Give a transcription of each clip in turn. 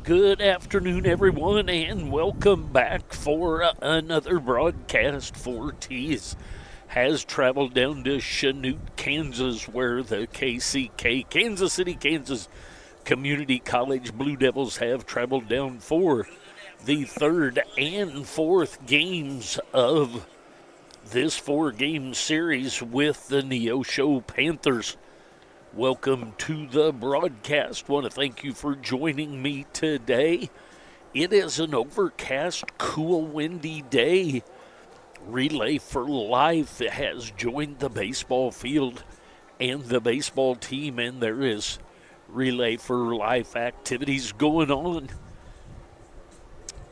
Good afternoon, everyone, and welcome back for another broadcast. 4Ts has traveled down to Chanute, Kansas, where the KCK, Kansas City, Kansas Community College Blue Devils have traveled down for the third and fourth games of this four-game series with the Neosho Panthers. Welcome to the broadcast. Want to thank you for joining me today. It is an overcast, cool, windy day. Relay for Life has joined the baseball field and the baseball team, and there is Relay for Life activities going on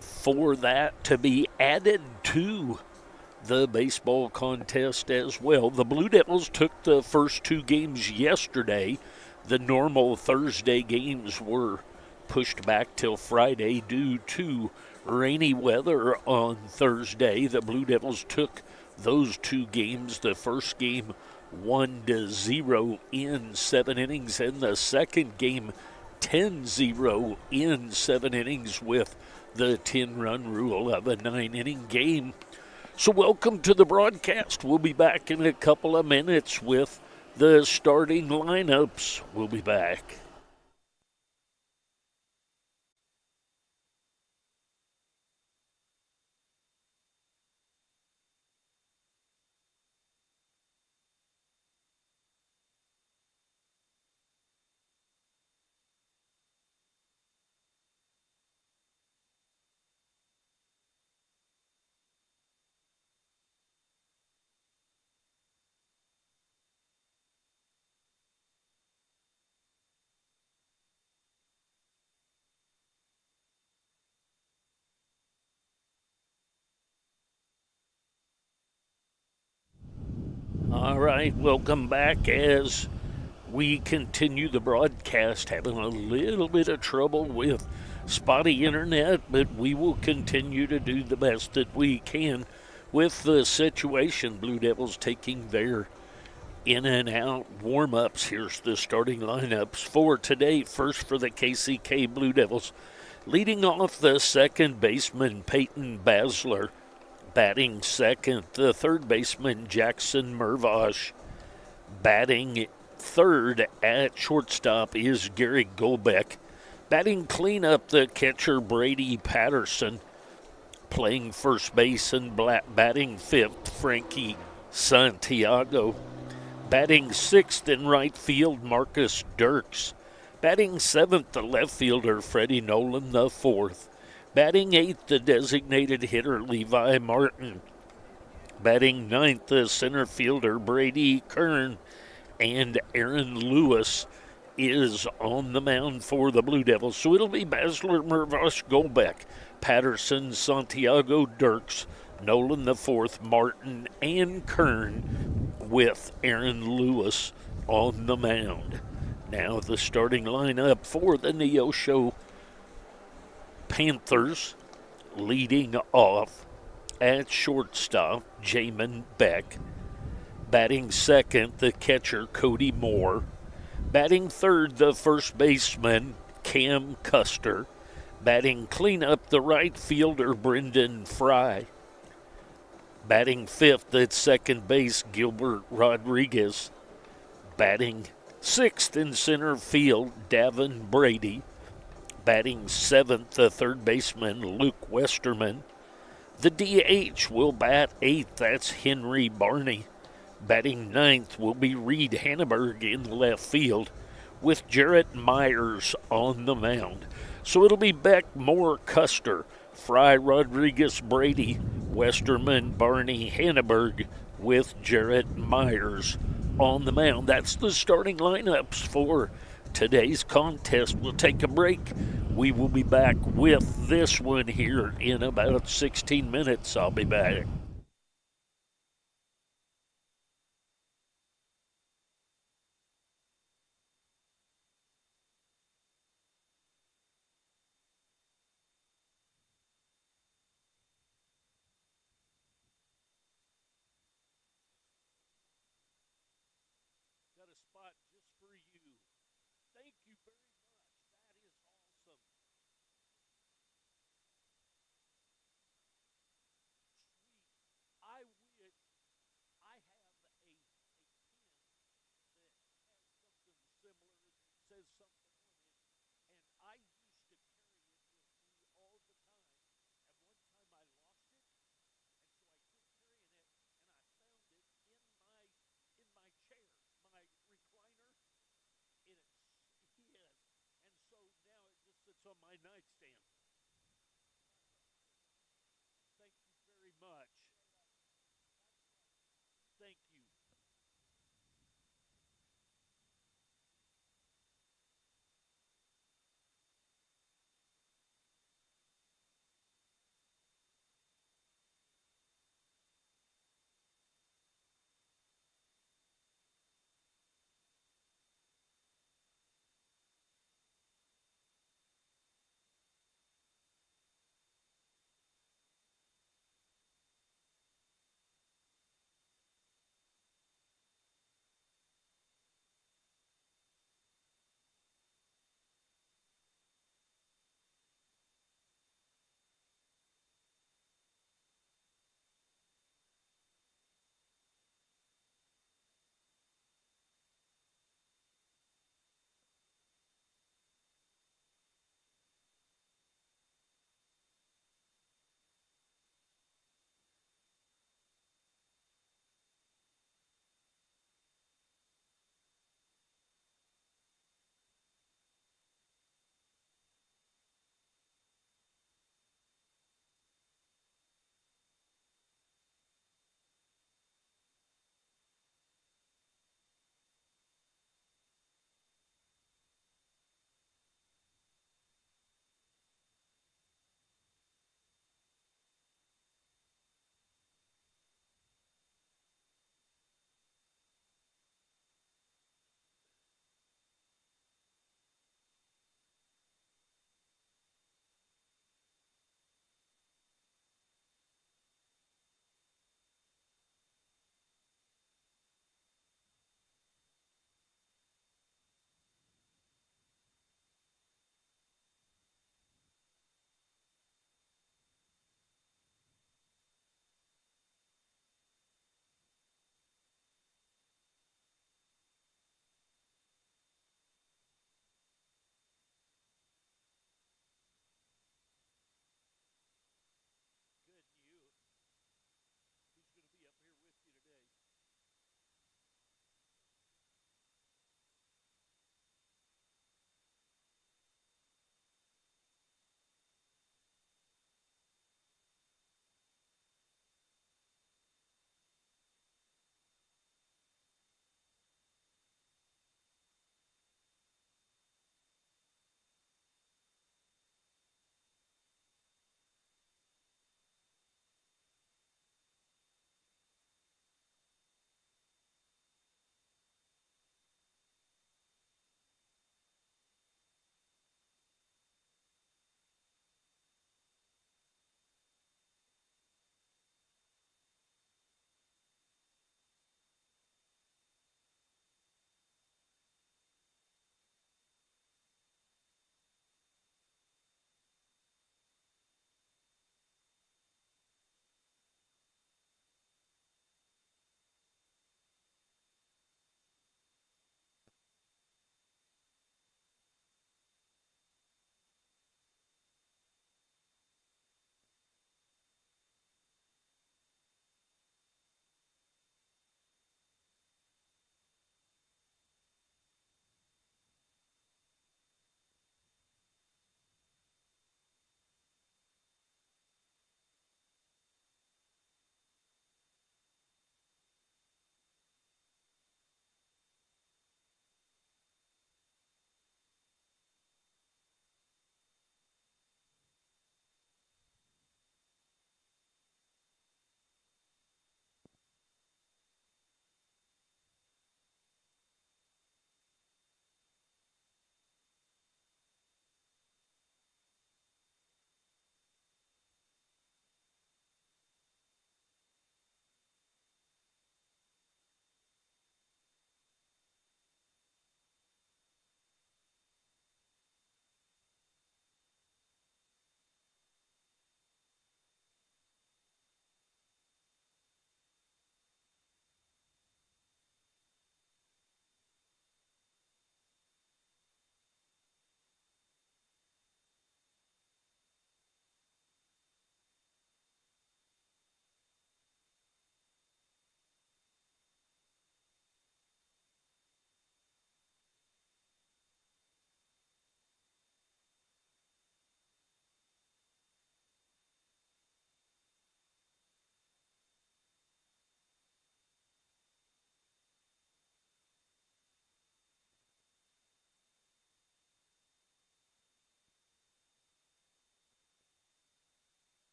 for that to be added to the baseball contest as well. The Blue Devils took the first two games yesterday. The normal Thursday games were pushed back till Friday due to rainy weather on Thursday. The Blue Devils took those two games. The first game 1-0 in 7 innings, and the second game 10-0 in 7 innings with the 10-run rule of a 9-inning game. So welcome to the broadcast. We'll be back in a couple of minutes with the starting lineups. We'll be back. All right, welcome back as we continue the broadcast. Having a little bit of trouble with spotty internet, but we will continue to do the best that we can with the situation. Blue Devils taking their in and out warm-ups. Here's the starting lineups for today. First for the KCK Blue Devils. Leading off, the second baseman, Peyton Basler. Batting second, the third baseman, Jackson Mervosh. Batting third at shortstop is Gary Golbeck. Batting cleanup, the catcher, Brady Patterson. Playing first base and batting fifth, Frankie Santiago. Batting sixth in right field, Marcus Dirks. Batting seventh, the left fielder, Freddie Nolan the fourth. Batting eighth, the designated hitter, Levi Martin. Batting ninth, the center fielder, Brady Kern. And Aaron Lewis is on the mound for the Blue Devils. So it'll be Basler, Mervosh, Golbeck, Patterson, Santiago, Dirks, Nolan the fourth, Martin, and Kern, with Aaron Lewis on the mound. Now the starting lineup for the Neosho Panthers. Leading off at shortstop, Jamin Beck. Batting second, the catcher, Cody Moore. Batting third, the first baseman, Cam Custer. Batting cleanup, the right fielder, Brendan Fry. Batting fifth at second base, Gilbert Rodriguez. Batting sixth in center field, Davin Brady. Batting seventh, the third baseman, Luke Westerman. The DH will bat eighth, that's Henry Barney. Batting ninth will be Reed Hanneberg in left field, with Jarrett Myers on the mound. So it'll be Beck, Moore, Custer, Fry, Rodriguez, Brady, Westerman, Barney, Hanneberg, with Jarrett Myers on the mound. That's the starting lineups for today's contest. We'll take a break. We will be back with this one here in about 16 minutes. I'll be back. Got a spot just for you. Thank you very much. That is awesome. my nightstand. Thank you very much. Thank you.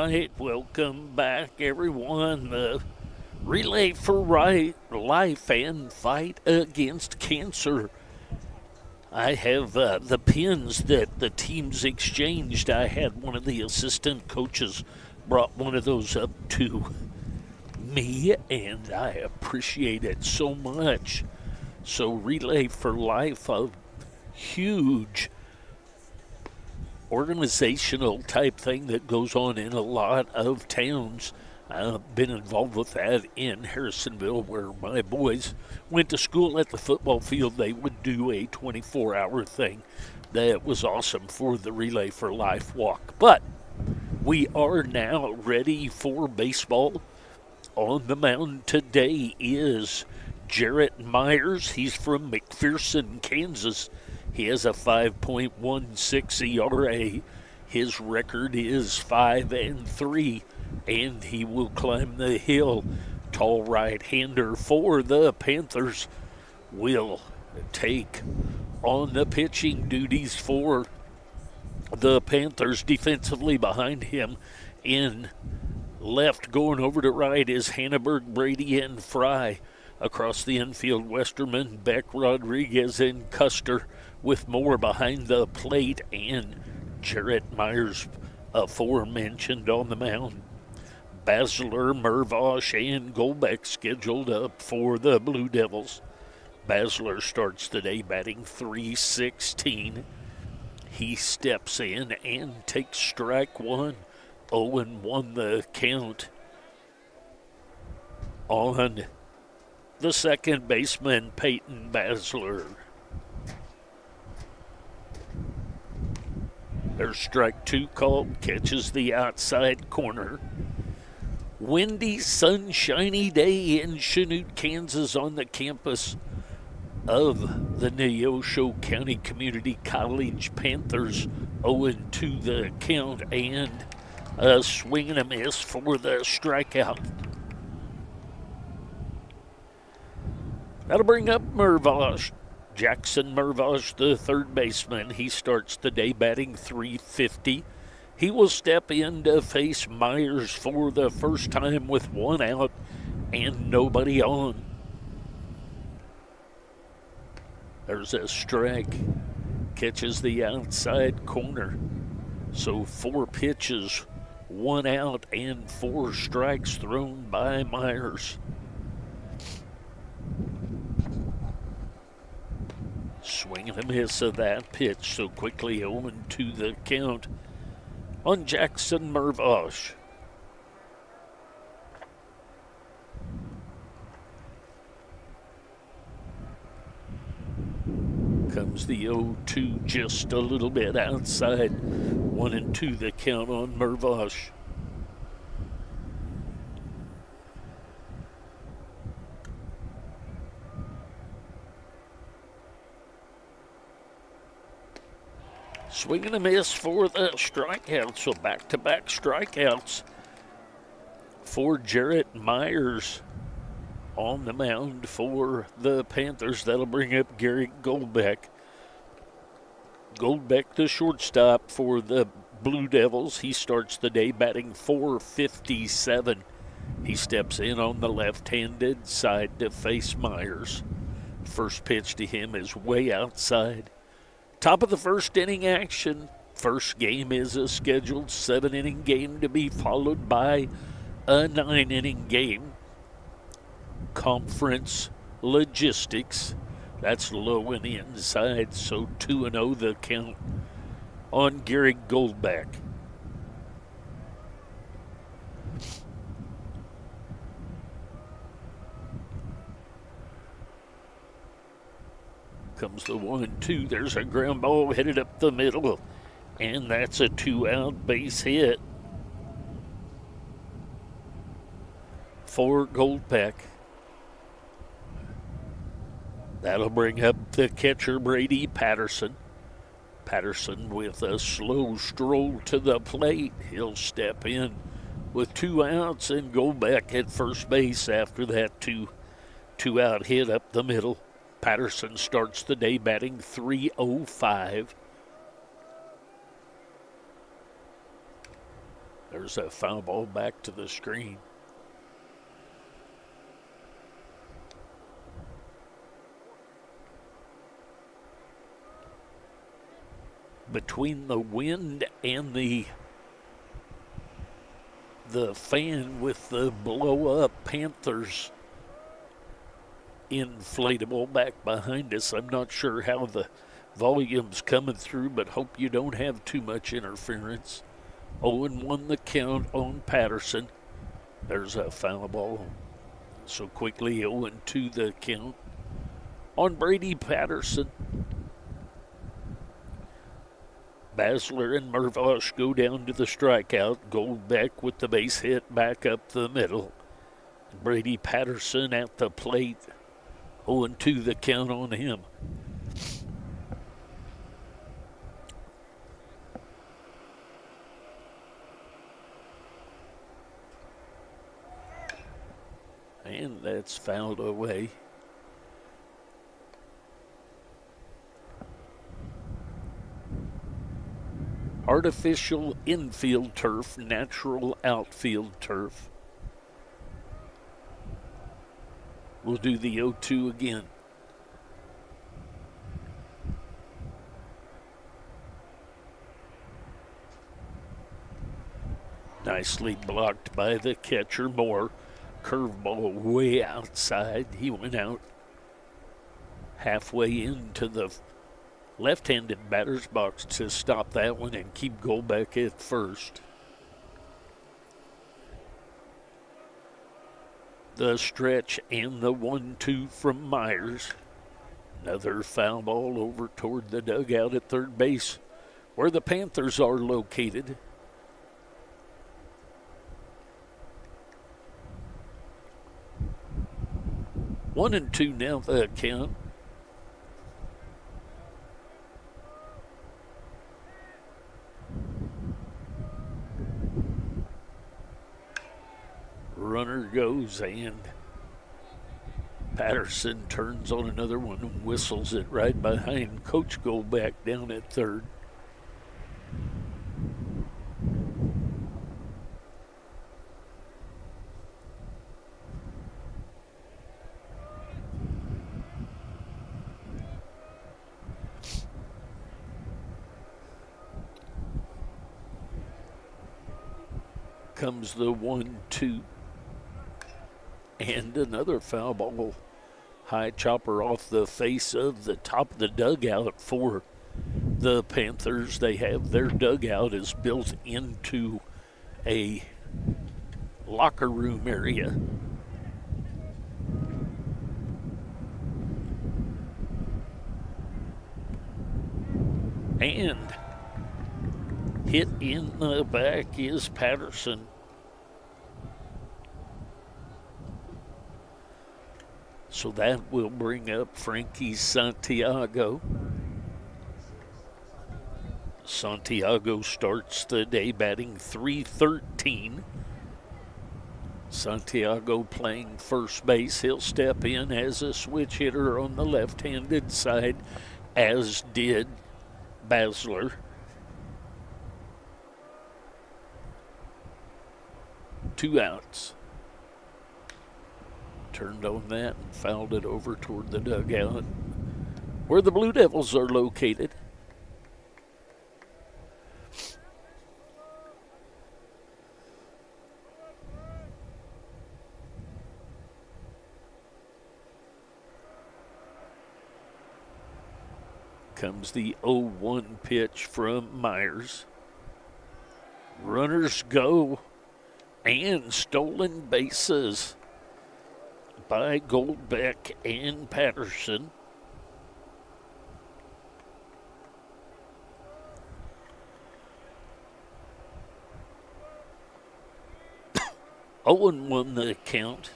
right, welcome back, everyone. The Relay for Life and Fight Against Cancer. I have the pins that the teams exchanged. I had one of the assistant coaches brought one of those up to me, and I appreciate it so much. So Relay for Life, a huge organizational type thing that goes on in a lot of towns. I've been involved with that in Harrisonville, where my boys went to school at the football field. They would do a 24-hour thing. That was awesome for the Relay for Life walk. But we are now ready for baseball. On the mound today is Jarrett Myers. He's from McPherson, Kansas. He has a 5.16 ERA. His record is 5-3, and he will climb the hill. Tall right-hander for the Panthers will take on the pitching duties for the Panthers. Defensively behind him in left, going over to right, is Hanneberg, Brady, and Fry. Across the infield, Westerman, Beck, Rodriguez, and Custer, with more behind the plate, and Jarrett Myers, aforementioned, on the mound. Basler, Mervosh, and Golbeck scheduled up for the Blue Devils. Basler starts the day batting .316. He steps in and takes strike one. 0-1 the count on the second baseman, Peyton Basler. There's strike two called, catches the outside corner. Windy, sunshiny day in Chanute, Kansas, on the campus of the Neosho County Community College. Panthers 0-2 the count, and a swing and a miss for the strikeout. That'll bring up Mervosh. Jackson Mervosh, the third baseman. He starts the day batting .350. He will step in to face Myers for the first time with one out and nobody on. There's a strike. Catches the outside corner. So 4 pitches, 1 out, and 4 strikes thrown by Myers. Swing and a miss of that pitch, so quickly 0-2 the count on Jackson Mervosh. Comes the 0-2 just a little bit outside. 1-2 the count on Mervosh. Swing and a miss for the strikeout. So back-to-back strikeouts for Jarrett Myers on the mound for the Panthers. That'll bring up Gary Goldbeck. Goldbeck, the shortstop for the Blue Devils. He starts the day batting .457. He steps in on the left-handed side to face Myers. First pitch to him is way outside. Top of the first inning action. First game is a scheduled 7-inning game to be followed by a 9-inning game. Conference logistics. That's low and inside, so 2-0 the count on Gary Goldbeck. Comes the 1-2. There's a ground ball headed up the middle, and that's a 2-out base hit for Goldbeck. That'll bring up the catcher, Brady Patterson. Patterson with a slow stroll to the plate. He'll step in with 2 outs, and Goldbeck at first base after that two-out hit up the middle. Patterson starts the day batting .305. There's a foul ball back to the screen. Between the wind and the fan with the blow-up Panthers inflatable back behind us, I'm not sure how the volume's coming through, but hope you don't have too much interference. 0-1 the count on Patterson. There's a foul ball. So quickly 0-2 the count on Brady Patterson. Basler and Mervosh go down to the strikeout. Goldbeck with the base hit back up the middle. Brady Patterson at the plate. 0-2 the count on him. And that's fouled away. Artificial infield turf, natural outfield turf. We'll do the 0-2 again. Nicely blocked by the catcher, Moore. Curveball way outside. He went out halfway into the left-handed batter's box to stop that one and keep Goldbeck at first. The stretch and the 1-2 from Myers. Another foul ball over toward the dugout at third base where the Panthers are located. One and two now the count. Runner goes and Patterson turns on another one and whistles it right behind Coach Goldbeck down at third. Comes the 1-2. And another foul ball. High chopper off the face of the top of the dugout for the Panthers. They have their dugout is built into a locker room area. And hit in the back is Patterson. So that will bring up Frankie Santiago. Santiago starts the day batting .313. Santiago playing first base. He'll step in as a switch hitter on the left-handed side, as did Basler. Two outs. Turned on that and fouled it over toward the dugout where the Blue Devils are located. Comes the 0-1 pitch from Myers. Runners go and stolen bases by Goldbeck and Patterson. Owen won the count.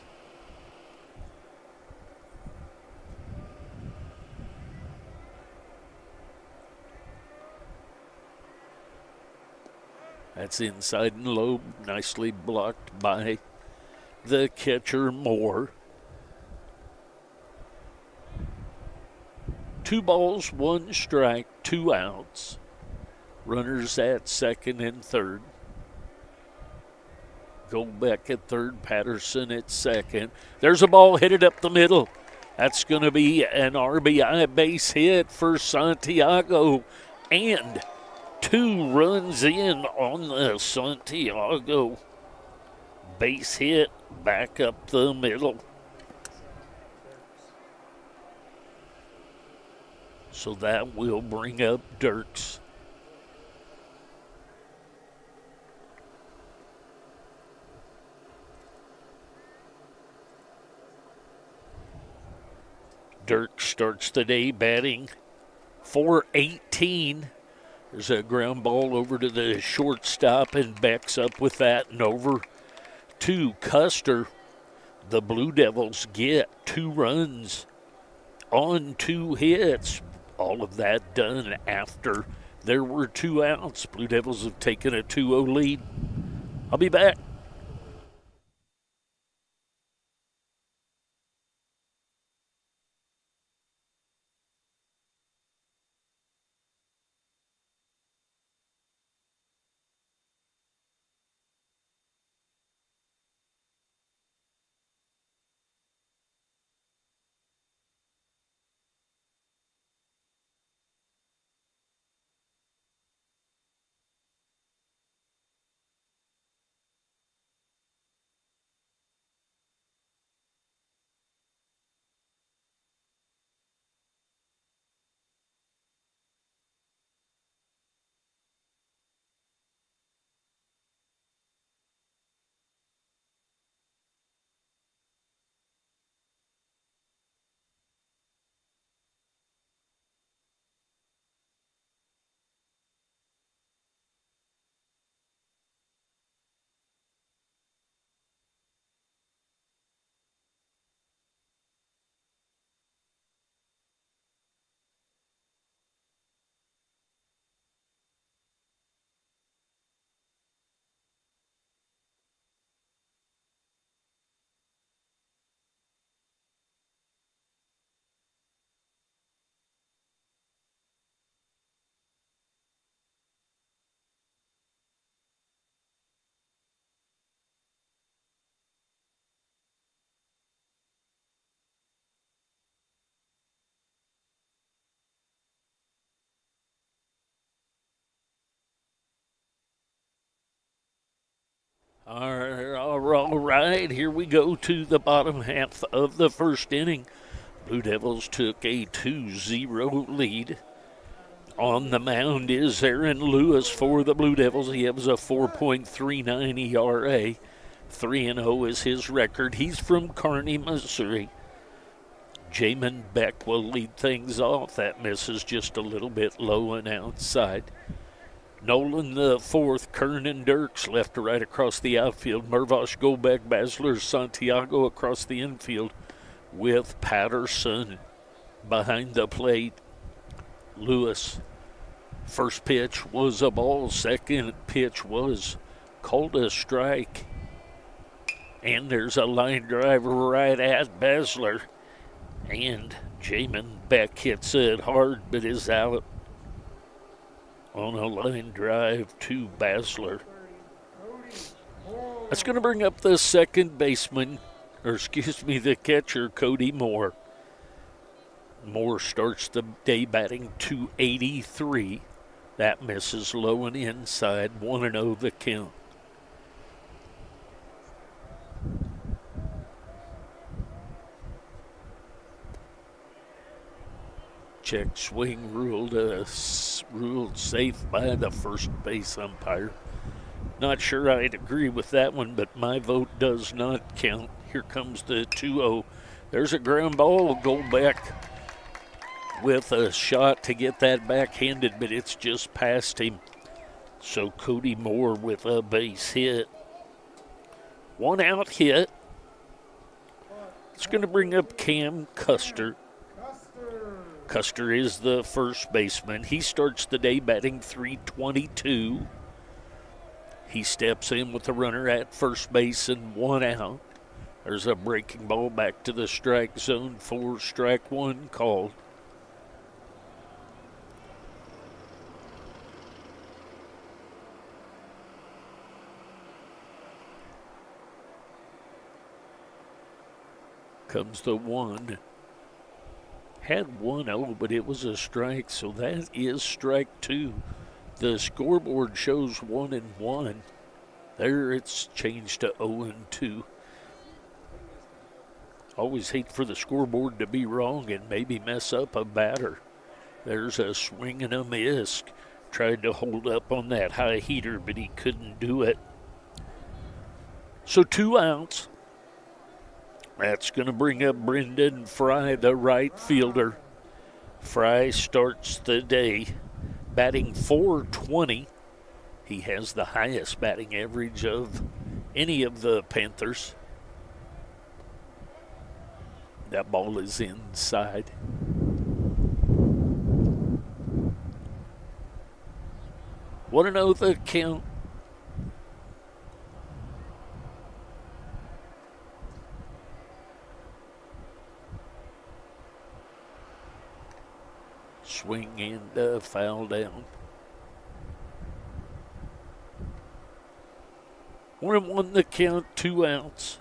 That's inside and low, nicely blocked by the catcher, Moore. 2 balls, 1 strike, 2 outs. Runners at second and third. Goldbeck at third, Patterson at second. There's a ball headed up the middle. That's going to be an RBI base hit for Santiago. And 2 runs in on the Santiago base hit back up the middle. So that will bring up Dirks. Dirks starts the day batting .418. There's a ground ball over to the shortstop and backs up with that and over to Custer. The Blue Devils get 2 runs on 2 hits. All of that done after there were 2 outs. Blue Devils have taken a 2-0 lead. I'll be back. All right, here we go to the bottom half of the first inning. Blue Devils took a 2-0 lead. On the mound is Aaron Lewis for the Blue Devils. He has a 4.39 ERA. 3-0 is his record. He's from Kearney, Missouri. Jamin Beck will lead things off. That misses just a little bit low and outside. Nolan the fourth, Kernan Dirks left to right across the outfield. Mervosh, Goldbeck, Basler, Santiago across the infield with Patterson behind the plate. Lewis, first pitch was a ball. Second pitch was called a strike. And there's a line drive right at Basler. And Jamin Beck hits it hard but is out on a line drive to Basler. That's going to bring up the second baseman, the catcher, Cody Moore. Moore starts the day batting .283. That misses low and inside, 1-0 the count. Check swing ruled safe by the first base umpire. Not sure I'd agree with that one, but my vote does not count. Here comes the 2-0. There's a ground ball. Goldbeck with a shot to get that backhanded, but it's just past him. So Cody Moore with a base hit. 1 out hit. It's going to bring up Cam Custer. Custer is the first baseman. He starts the day batting .322. He steps in with the runner at first base and 1 out. There's a breaking ball back to the strike zone for strike 1 called. Comes the 1. Had 1-0, but it was a strike, so that is strike 2. The scoreboard shows 1-1. There it's changed to 0-2. Always hate for the scoreboard to be wrong and maybe mess up a batter. There's a swing and a miss. Tried to hold up on that high heater, but he couldn't do it. So 2 outs. That's going to bring up Brendan Fry, the right fielder. Fry starts the day batting .420. He has the highest batting average of any of the Panthers. That ball is inside. Want to know the count? Swing and foul down. 1-1 the count, 2 outs.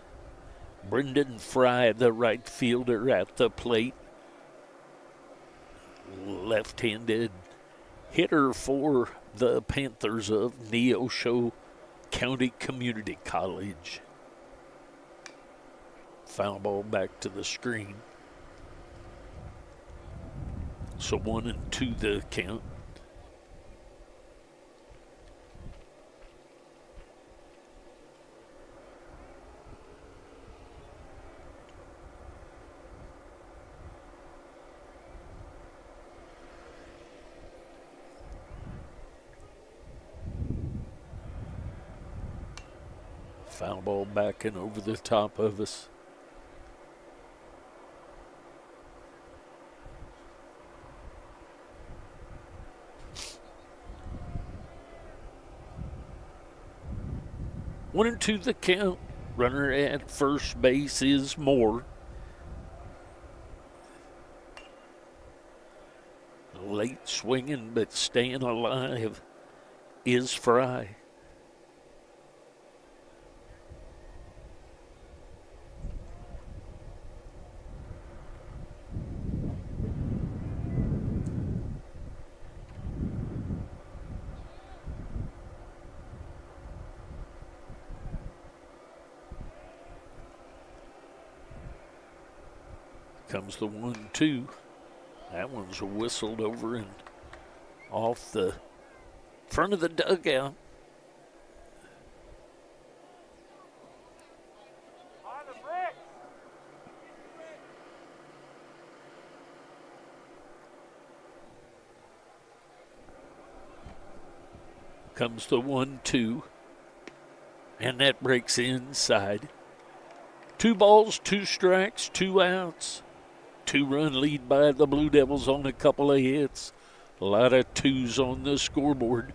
Brendan Fry, the right fielder, at the plate. Left-handed hitter for the Panthers of Neosho County Community College. Foul ball back to the screen. So 1-2 the count. Foul ball back and over the top of us. One and two the count. Runner at first base is Moore. Late swinging but staying alive is Fry. Comes the 1-2. That one's whistled over and off the front of the dugout. Comes the 1-2. And that breaks inside. 2 balls, 2 strikes, 2 outs. 2-run lead by the Blue Devils on a couple of hits. A lot of 2s on the scoreboard.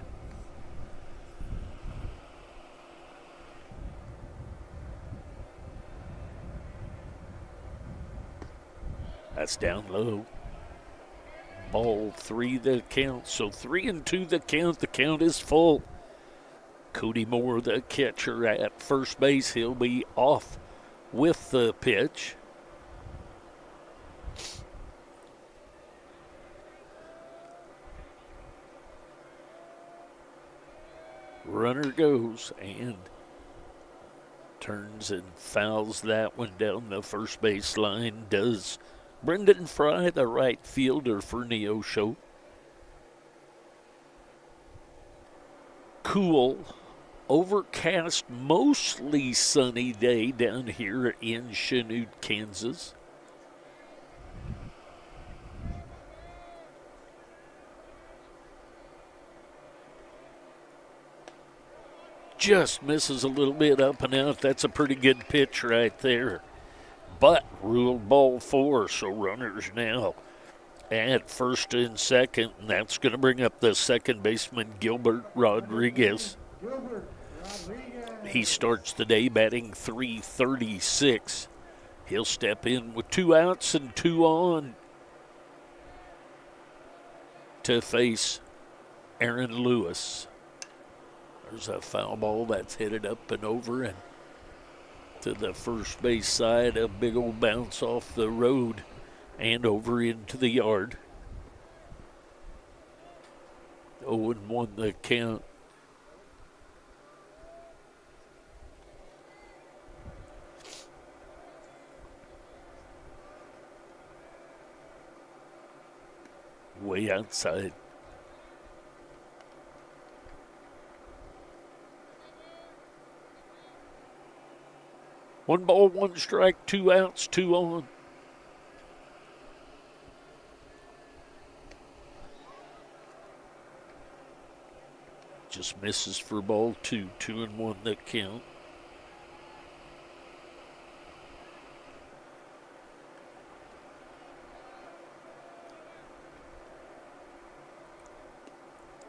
That's down low. Ball 3 the count. So 3-2 the count. The count is full. Cody Moore, the catcher at first base. He'll be off with the pitch. Runner goes and turns and fouls that one down the first base line. Does Brendan Fry, the right fielder for Neosho. Cool, overcast, mostly sunny day down here in Chanute, Kansas. Just misses a little bit up and out. That's a pretty good pitch right there. But ruled ball 4, so runners now at first and second, and that's going to bring up the second baseman, Gilbert Rodriguez. He starts the day batting .336. He'll step in with 2 outs and 2 on to face Aaron Lewis. There's a foul ball that's headed up and over and to the first base side, a big old bounce off the road and over into the yard. 0-1 the count. Way outside. One ball, one strike, 2 outs, 2 on. Just misses for ball 2, 2-1 the count.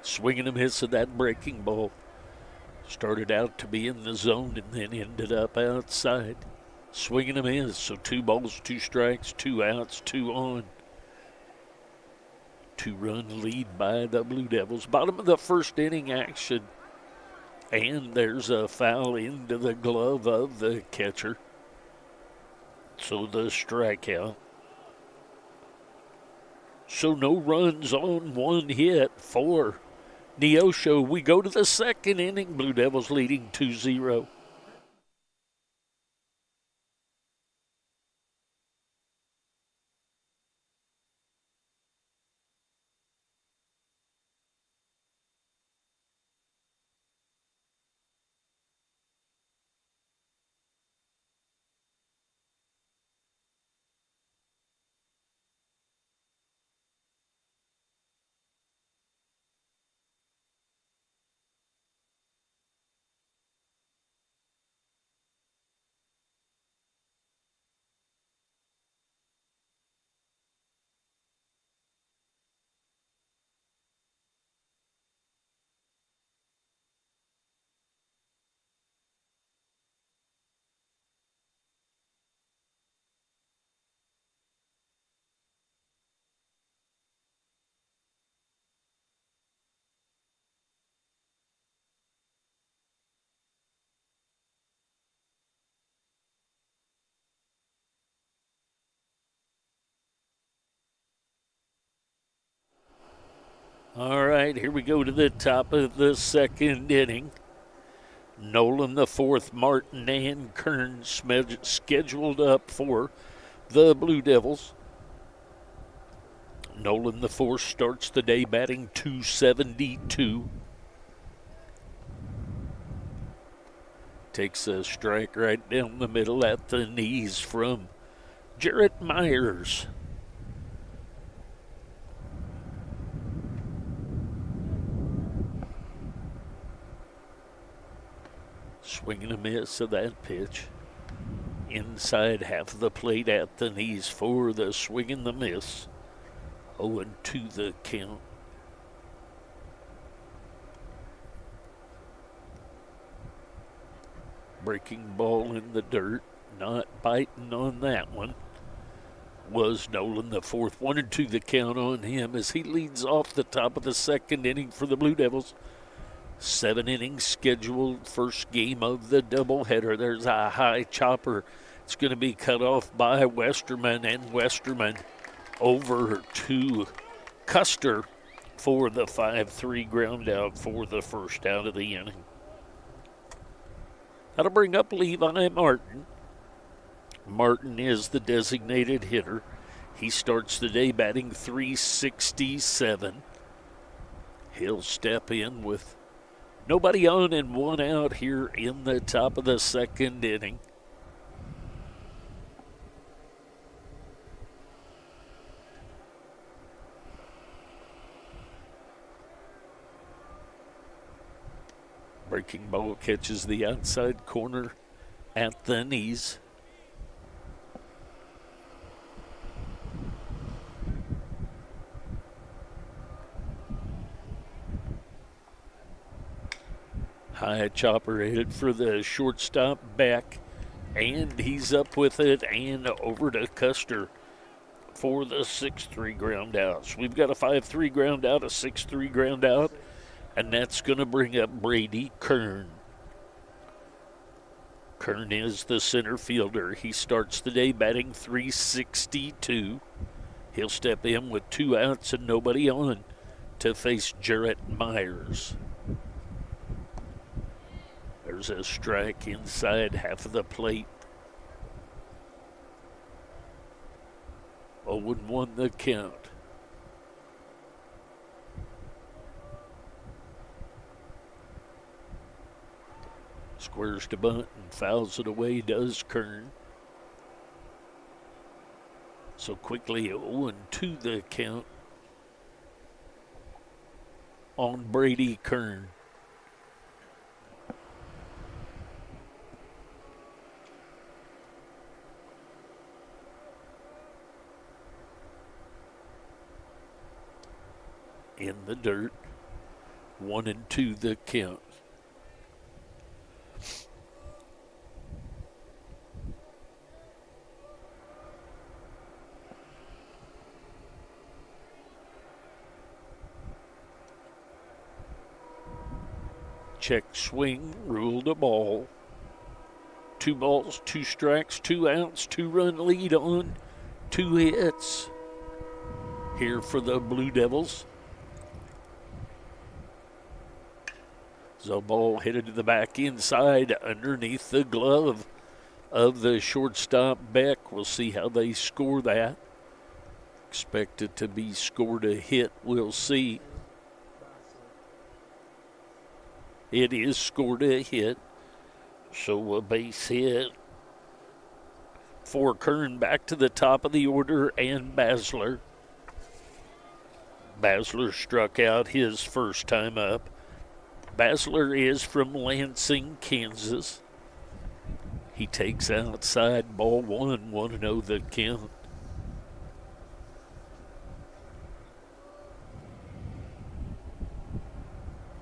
Swinging a miss at that breaking ball. Started out to be in the zone and then ended up outside. Swinging a miss, so 2 balls, 2 strikes, 2 outs, 2 on. 2-run lead by the Blue Devils. Bottom of the first inning action. And there's a foul into the glove of the catcher. So the strikeout. So no runs on 1 hit for Neosho. We go to the second inning. Blue Devils leading 2-0. All right, here we go to the top of the second inning. Nolan the fourth, Martin and Kern scheduled up for the Blue Devils. Nolan the fourth starts the day batting .272. Takes a strike right down the middle at the knees from Jarrett Myers. Swinging a miss of that pitch. Inside half of the plate at the knees for the swing and the miss. 0-2 the count. Breaking ball in the dirt. Not biting on that one. Was Nolan the fourth. 1-2 the count on him as he leads off the top of the second inning for the Blue Devils. 7 innings scheduled, first game of the doubleheader. There's a high chopper. It's going to be cut off by Westerman, and Westerman over to Custer for the 5-3 ground out for the first out of the inning. That'll bring up Levi Martin. Martin is the designated hitter. He starts the day batting .367. He'll step in with nobody on and 1 out here in the top of the second inning. Breaking ball catches the outside corner at the knees. High chopper headed for the shortstop back, and he's up with it and over to Custer for the 6-3 ground out. So we've got a 5-3 ground out, a 6-3 ground out, and that's going to bring up Brady Kern. Kern is the center fielder. He starts the day batting .362. He'll step in with 2 outs and nobody on to face Jarrett Myers. There's a strike inside half of the plate. 0-1 the count. Squares to bunt and fouls it away, does Kern. So quickly 0-2 the count on Brady Kern. In the dirt, 1-2 the count. Check swing, ruled a ball. 2 balls, 2 strikes, 2 outs, 2-run lead on 2 hits. Here for the Blue Devils. The ball headed to the back inside underneath the glove of the shortstop Beck. We'll see how they score that. Expect it to be scored a hit. We'll see. It is scored a hit. So a base hit for Kern. Back to the top of the order and Basler. Basler struck out his first time up. Basler is from Lansing, Kansas. He takes outside, ball 1, 1-0 the count.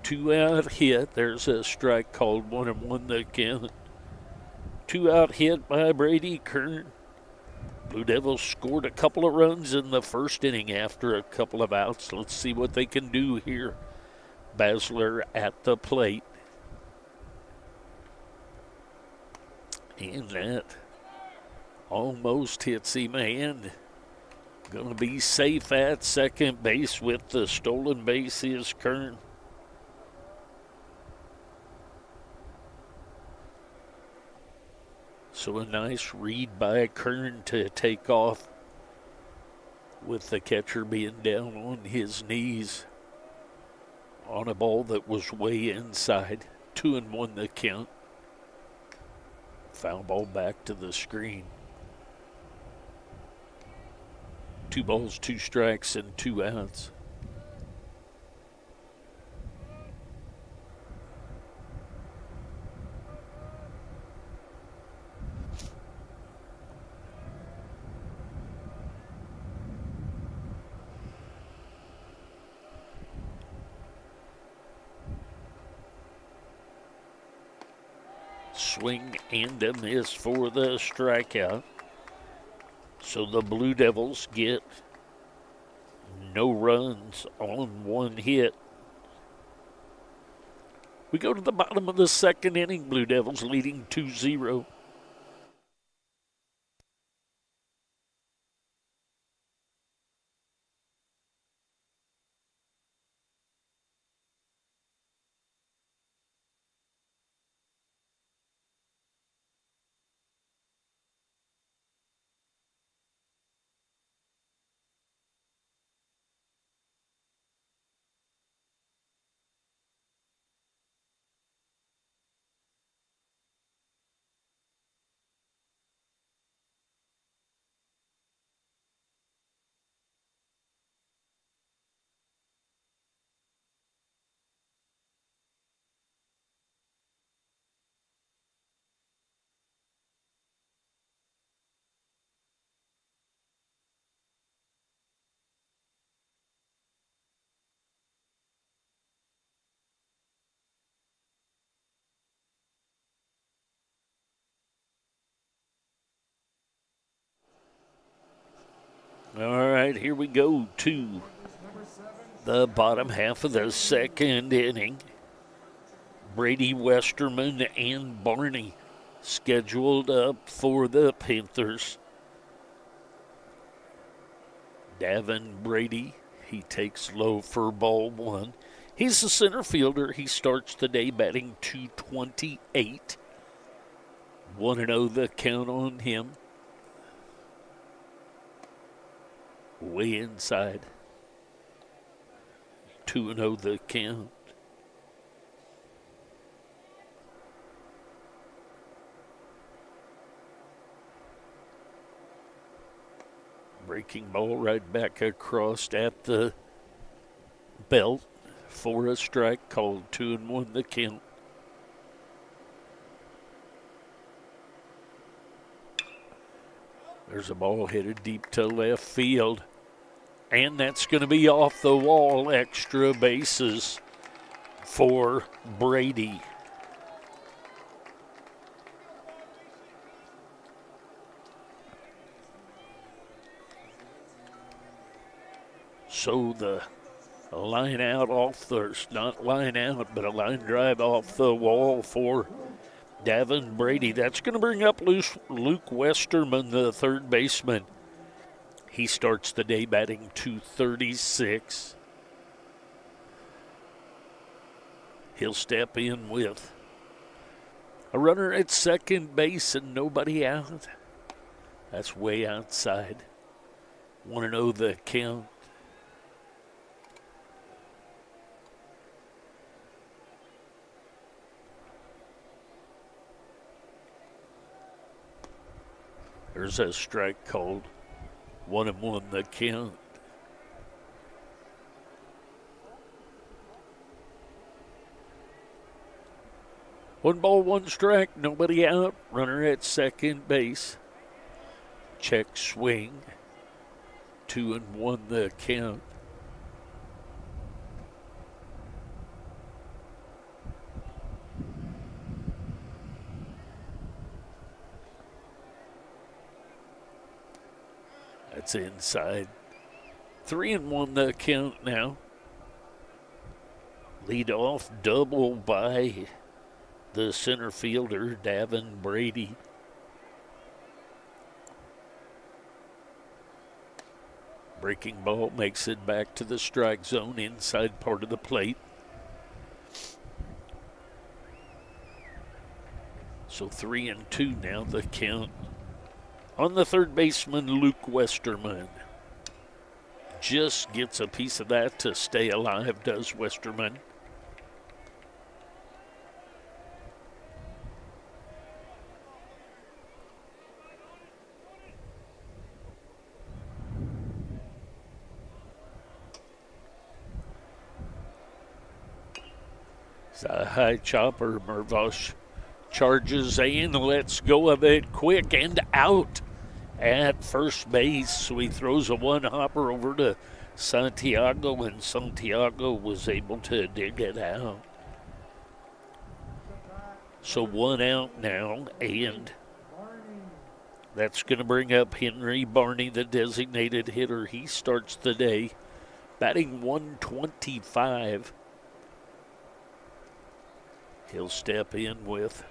Two-out hit. There's a strike called, 1-1 the count. 2-out hit by Brady Kern. Blue Devils scored a couple of runs in the first inning after a couple of outs. Let's see what they can do here. Basler at the plate. And that almost hits him, and going to be safe at second base with the stolen base is Kern. So a nice read by Kern to take off with the catcher being down on his knees on a ball that was way inside. 2-1 the count. Foul ball back to the screen. 2 balls, 2 strikes, and 2 outs. Swing and a miss for the strikeout. So the Blue Devils get no runs on 1 hit. We go to the bottom of the second inning. Blue Devils leading 2-0. All right, here we go to the bottom half of the second inning. Brady Westerman and Barney scheduled up for the Panthers. Davin Brady, he takes low for ball one. He's the center fielder. He starts the day batting .228. 1-0 the count on him. Way inside. 2-0 the count. Breaking ball right back across at the belt for a strike, called 2-1 the count. There's a ball headed deep to left field. And that's going to be off the wall. Extra bases for Brady. So the line out off the, not line out, but a line drive off the wall for Davin Brady. That's going to bring up Luke Westerman, the third baseman. He starts the day batting .236. He'll step in with a runner at second base and nobody out. That's way outside. 1-0 the count. There's a strike called. 1-1 the count. One ball, one strike, nobody out. Runner at second base. Check swing. 2-1 the count. That's inside. 3-1 the count now. Lead off double by the center fielder, Davin Brady. Breaking ball makes it back to the strike zone, inside part of the plate. So 3-2 now the count. On the third baseman, Luke Westerman. Just gets a piece of that to stay alive, does Westerman. It's a high chopper. Mervosh charges and lets go of it quick and out at first base. So he throws a one-hopper over to Santiago, and Santiago was able to dig it out. So one out now, and that's going to bring up Henry Barney, the designated hitter. He starts the day batting .125. He'll step in with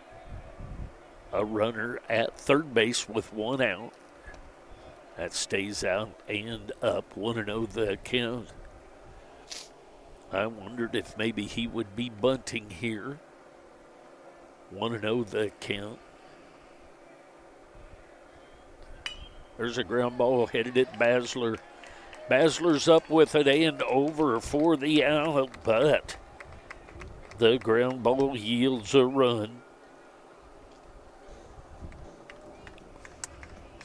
a runner at third base with one out. That stays out and up. 1-0 the count. I wondered if maybe he would be bunting here. 1-0 the count. There's a ground ball headed at Basler. Basler's up with it and over for the out, but the ground ball yields a run.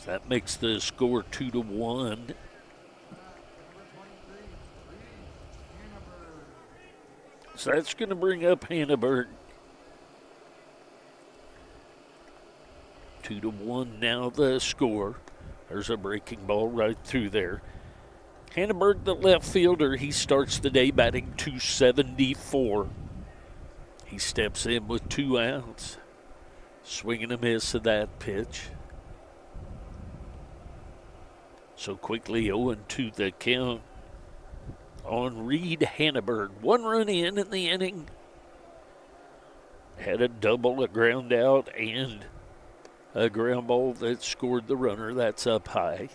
That makes the score 2-1. So that's going to bring up Hanneberg. 2-1 now the score. There's a breaking ball right through there. Hanneberg, the left fielder, he starts the day batting .274. He steps in with 2 outs. Swing and a miss of that pitch. So quickly 0-2 the count on Reed Hanneberg. 1 run in the inning. Had a double, a ground out, and A ground ball that scored the runner. That's up high.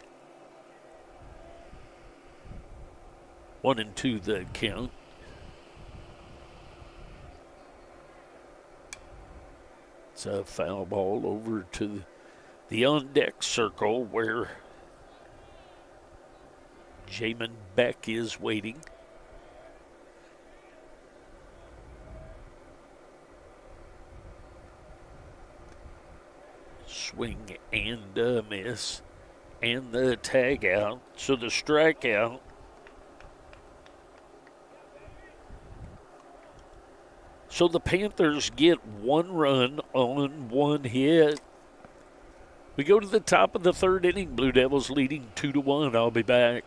1-2 the count. It's a foul ball over to the on-deck circle where Jamin Beck is waiting. Swing and a miss. And the tag out. So the strikeout. So the Panthers get 1 run on 1 hit. We go to the top of the 3rd inning. Blue Devils leading 2-1. I'll be back.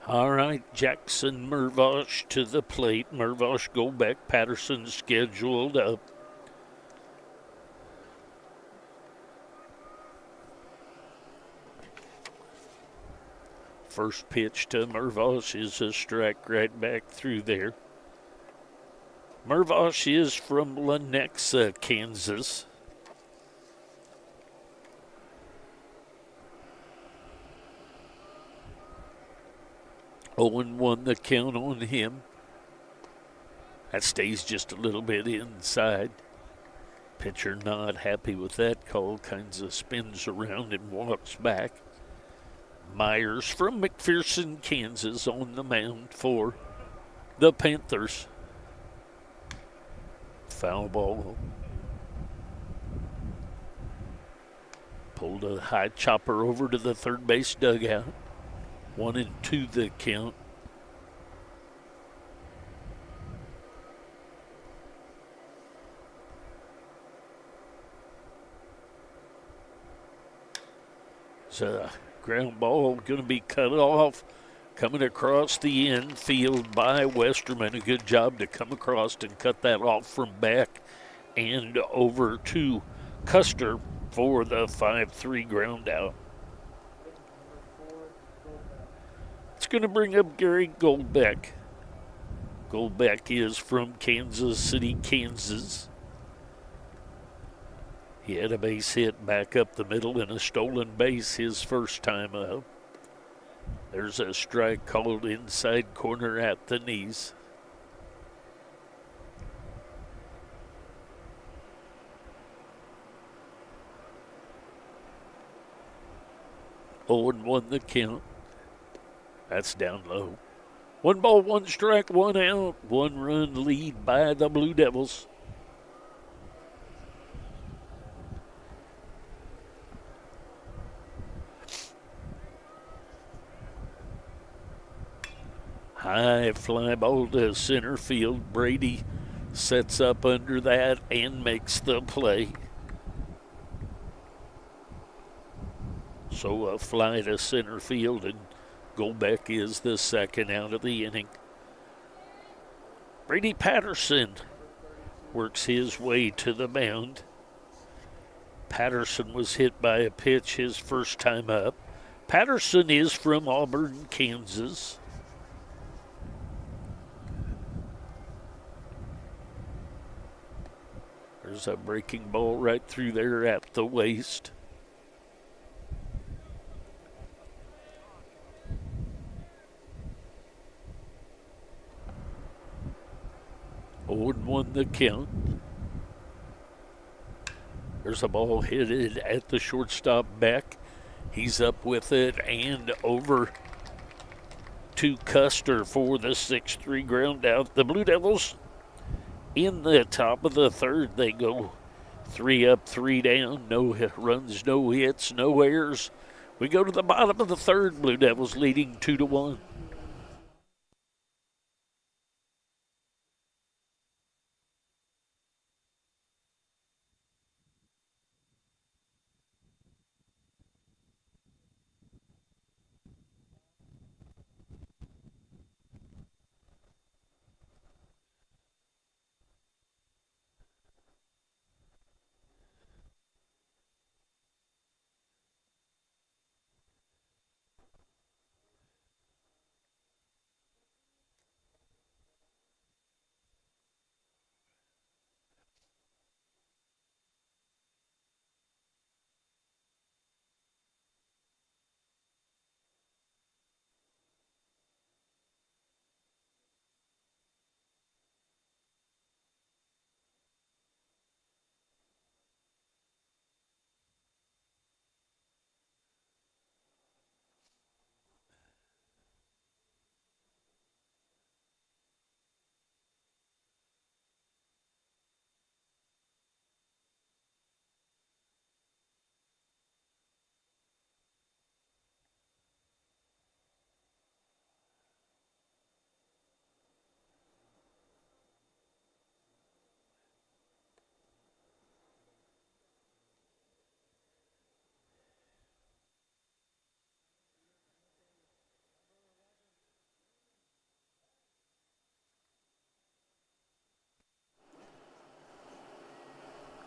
All right, Jackson Mervosh to the plate. Mervosh, Golbeck, Patterson scheduled up. First pitch to Mervosh is a strike right back through there. Mervosh is from Lenexa, Kansas. Owen won the count on him. That stays just a little bit inside. Pitcher not happy with that call. Kinds of spins around and walks back. Myers from McPherson, Kansas on the mound for the Panthers. Foul ball. Pulled a high chopper over to the third base dugout. 1-2 the count. It's a ground ball going to be cut off. Coming across the infield by Westerman. A good job to come across and cut that off from Beck and over to Custer for the 5-3 ground out. It's going to bring up Gary Golbeck. Golbeck is from Kansas City, Kansas. He had a base hit back up the middle and a stolen base his first time up. There's a strike called inside corner at the knees. Owen won the count. That's down low. 1 ball, 1 strike, 1 out. 1 run lead by the Blue Devils. High fly ball to center field. Brady sets up under that and makes the play. So a fly to center field, and Golbeck is the second out of the inning. Brady Patterson works his way to the mound. Patterson was hit by a pitch his first time up. Patterson is from Auburn, Kansas. There's a breaking ball right through there at the waist. 0-1 the count. There's a ball headed at the shortstop back. He's up with it and over to Custer for the 6-3 ground out. The Blue Devils in the top of the third. They go 3 up, 3 down. No runs, no hits, no errors. We go to the bottom of the third. Blue Devils leading 2-1.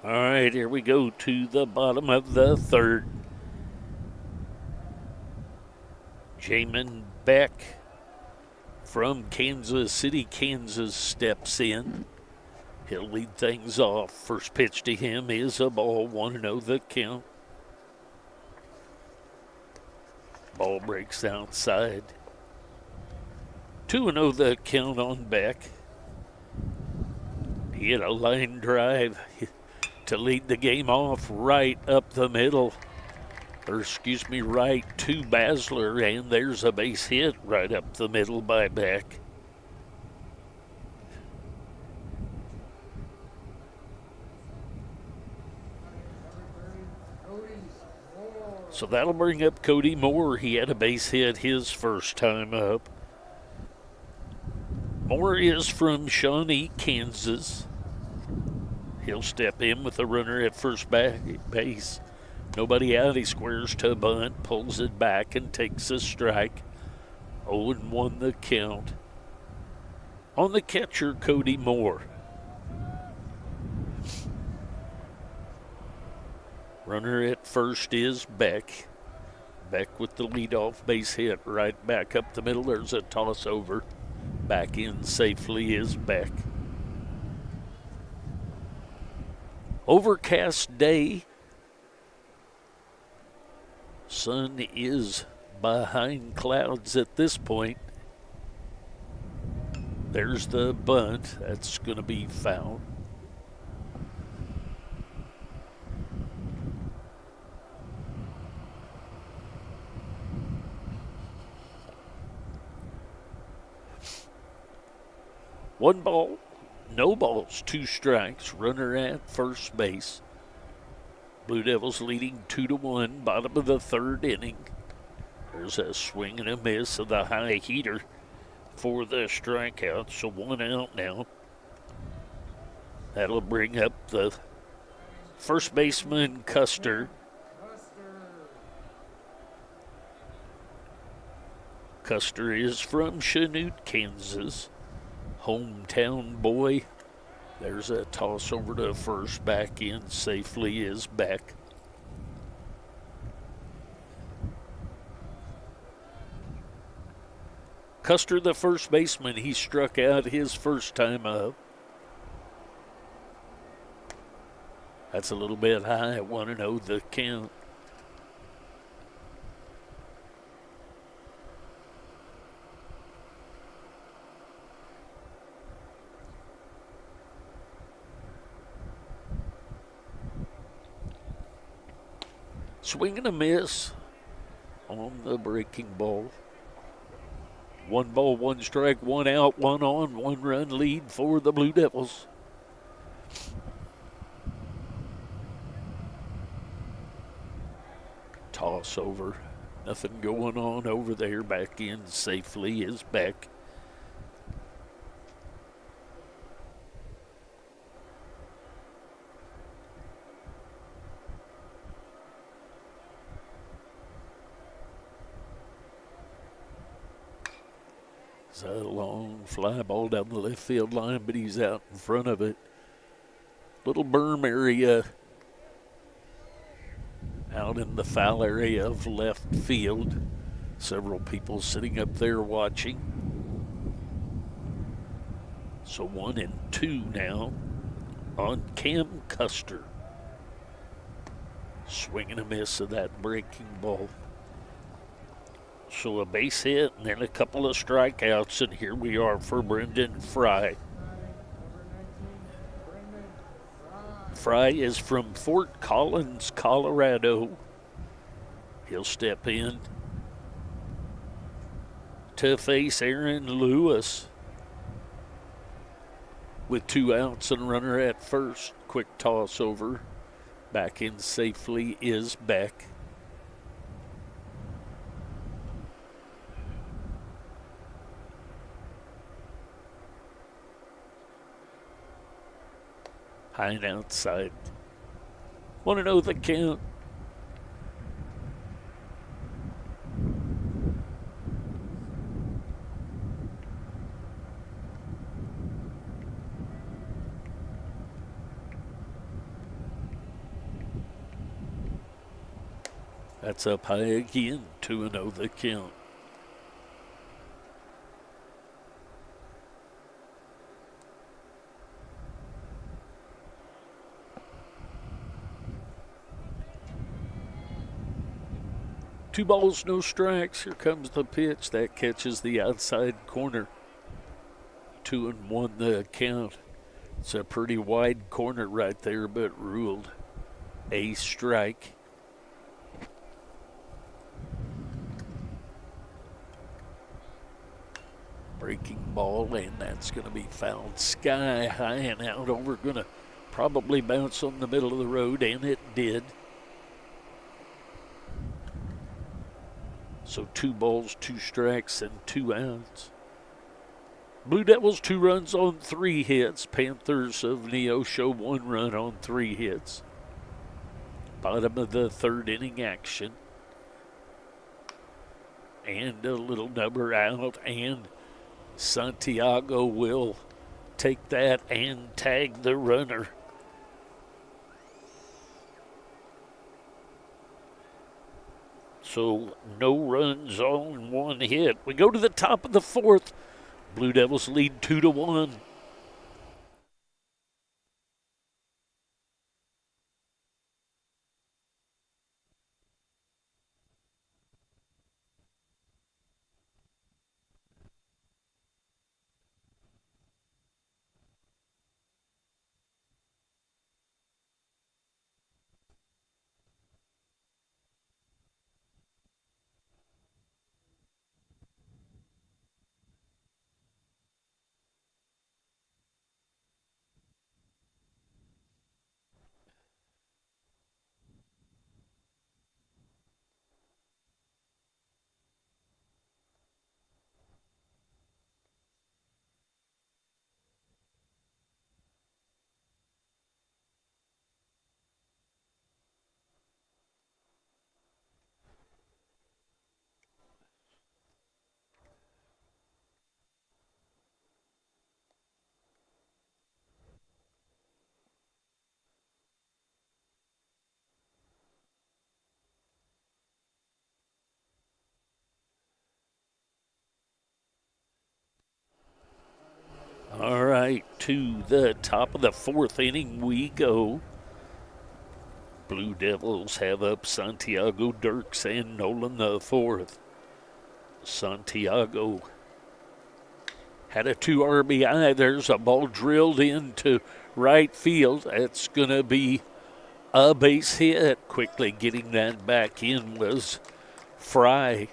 All right, here we go to the bottom of the third. Jamin Beck from Kansas City, Kansas steps in. He'll lead things off. First pitch to him is a ball, 1-0 the count. Ball breaks outside. 2-0 the count on Beck. He hit a line drive to lead the game off right up the middle. Right to Basler, and there's a base hit right up the middle by Beck. So that'll bring up Cody Moore. He had a base hit his first time up. Moore is from Shawnee, Kansas. He'll step in with a runner at first base. Nobody out. He squares to bunt, pulls it back, and takes a strike. 0-1 the count. On the catcher, Cody Moore. Runner at first is Beck. Beck with the leadoff base hit right back up the middle. There's a toss over. Back in safely is Beck. Overcast day. Sun is behind clouds at this point. There's the bunt. That's going to be foul. One ball, no balls, 2 strikes. Runner at first base. Blue Devils leading 2-1, bottom of the third inning. There's a swing and a miss of the high heater for the strikeout. So 1 out now. That'll bring up the first baseman, Custer. Custer is from Chanute, Kansas. Hometown boy. There's a toss over to first. Back in safely is Beck. Custer, the first baseman, he struck out his first time up. That's a little bit high at 1-0 the count. Swing and a miss on the breaking ball. 1 ball, 1 strike, 1 out, 1 on, 1 run lead for the Blue Devils. Toss over. Nothing going on over there. Back in safely is Beck. It's a long fly ball down the left field line, but he's out in front of it. Little berm area out in the foul area of left field. Several people sitting up there watching. So 1 and 2 now on Cam Custer. Swing and a miss of that breaking ball. So a base hit and then a couple of strikeouts, and here we are for Brendan Fry. Fry is from Fort Collins, Colorado. He'll step in to face Aaron Lewis with 2 outs and runner at first. Quick toss over. Back in safely is Beck. High and outside. Want to know the count? That's up high again, 2-0 the count. Two balls, no strikes. Here comes the pitch. That catches the outside corner. 2-1 the count. It's a pretty wide corner right there, but ruled a strike. Breaking ball, and that's going to be fouled sky high and out over. Going to probably bounce on the middle of the road, and it did. So 2 balls, 2 strikes, and 2 outs. Blue Devils 2 runs on 3 hits. Panthers of Neosho 1 run on 3 hits. Bottom of the 3rd inning action. And a little number out, and Santiago will take that and tag the runner. So no runs on 1 hit. We go to the top of the 4th. Blue Devils lead 2-1. All right, to the top of the 4th inning we go. Blue Devils have up Santiago Dirks and Nolan the 4th. Santiago had a 2 RBI. There's a ball drilled into right field. That's going to be A base hit. Quickly getting that back in was Fry.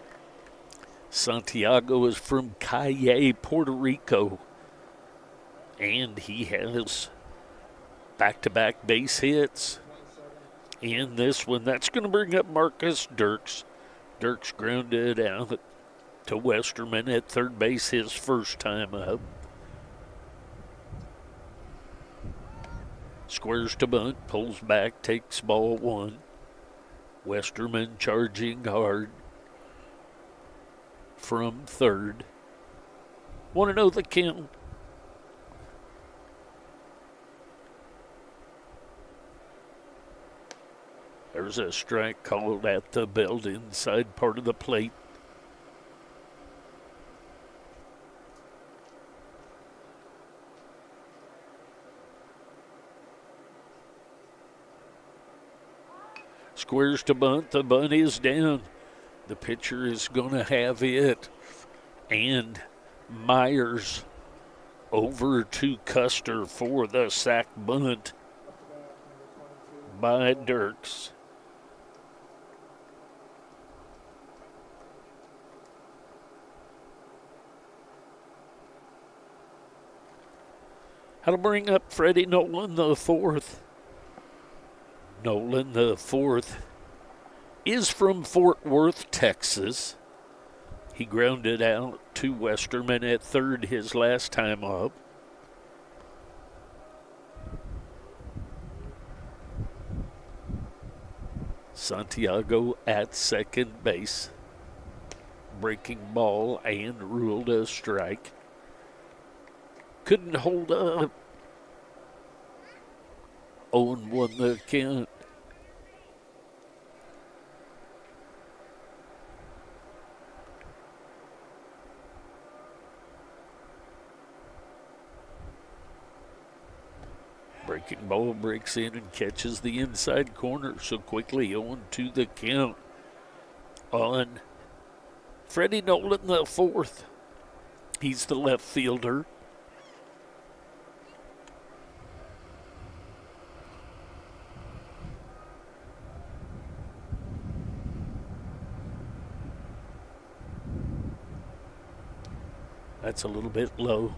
Santiago is from Calle, Puerto Rico. And he has back-to-back base hits in this one. That's going to bring up Marcus Dirks. Dirks grounded out to Westerman at third base his first time up. Squares to bunt, pulls back, takes ball one. Westerman charging hard from third. Want to know the count? There's a strike called at the belt inside part of the plate. Squares to bunt. The bunt is down. The pitcher is going to have it. And Myers over to Custer for the sac bunt by Dirks. That'll bring up Freddie Nolan, the fourth. Nolan, the fourth, is from Fort Worth, Texas. He grounded out to Westerman at third his last time up. Santiago at second base. Breaking ball and ruled a strike. Couldn't hold up. 0-1 the count. Breaking ball breaks in and catches the inside corner, so quickly on to the count on Freddie Nolan, the fourth. He's the left fielder. That's a little bit low.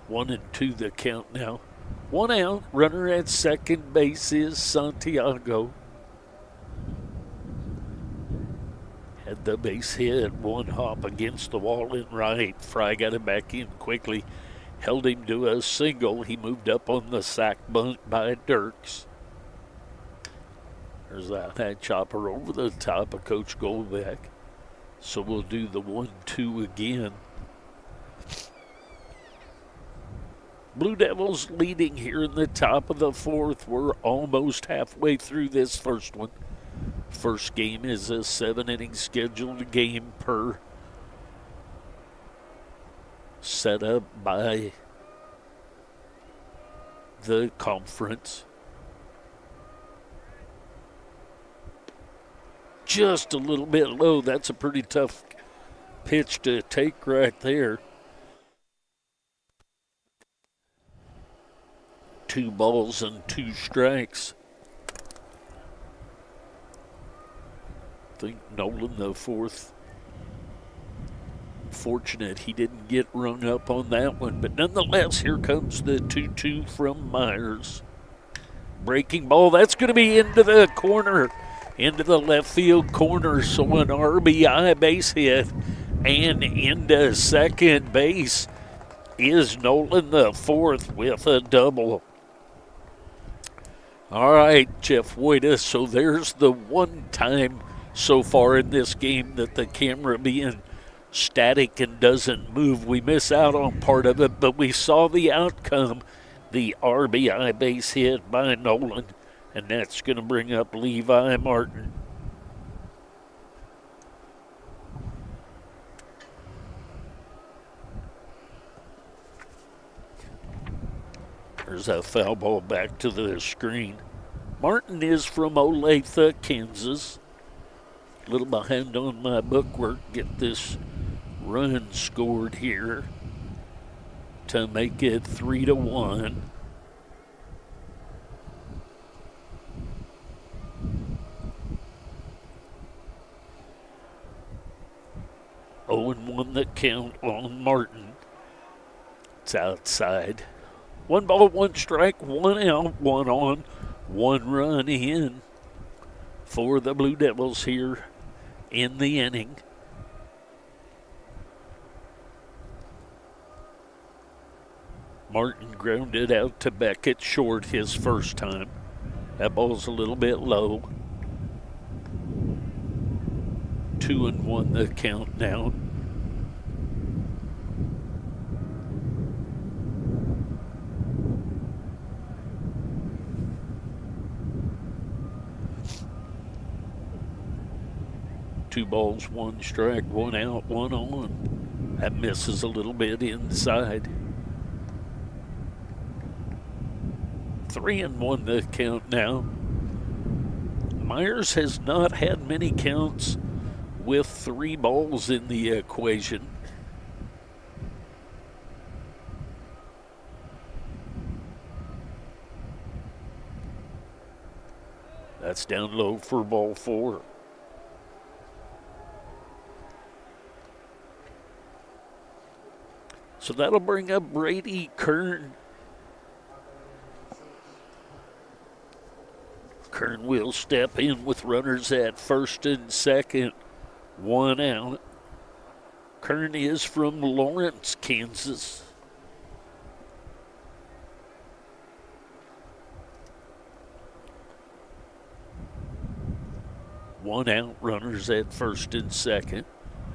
1-2 the count now. 1 out. Runner at second base is Santiago. Had the base hit. One hop against the wall in right. Fry got it back in quickly. Held him to a single. He moved up on the sac bunt by Dirks. There's that chopper over the top of Coach Goldbeck. So we'll do the 1-2 again. Blue Devils leading here in the top of the fourth. We're almost halfway through this first one. First game is a 7-inning scheduled game per set up by the conference. Just a little bit low. That's a pretty tough pitch to take right there. 2 balls and 2 strikes. I think Nolan, the fourth, fortunate he didn't get rung up on that one. But nonetheless, here comes the 2-2 from Myers. Breaking ball. That's going to be into the corner. Into the left field corner. So an RBI base hit. And into second base is Nolan, the fourth, with a double. All right, Jeff Wojda, so there's the one time so far in this game that the camera being static and doesn't move. We miss out on part of it, but we saw the outcome, the RBI base hit by Nolan, and that's going to bring up Levi Martin. There's a foul ball back to the screen. Martin is from Olathe, Kansas. A little behind on my bookwork. Get this run scored here to make it 3-1. 0-1 the count on Martin. It's outside. 1 ball, 1 strike, 1 out, 1 on, 1 run in for the Blue Devils here in the inning. Martin grounded out to Beckett short his first time. That ball's a little bit low. 2-1 the count now. Two balls, 1 strike, 1 out, 1 on. That misses a little bit inside. 3-1 the count now. Myers has not had many counts with 3 balls in the equation. That's down low for ball 4. So that'll bring up Brady Kern. Kern will step in with runners at first and second. 1 out. Kern is from Lawrence, Kansas. One out, runners at first and second.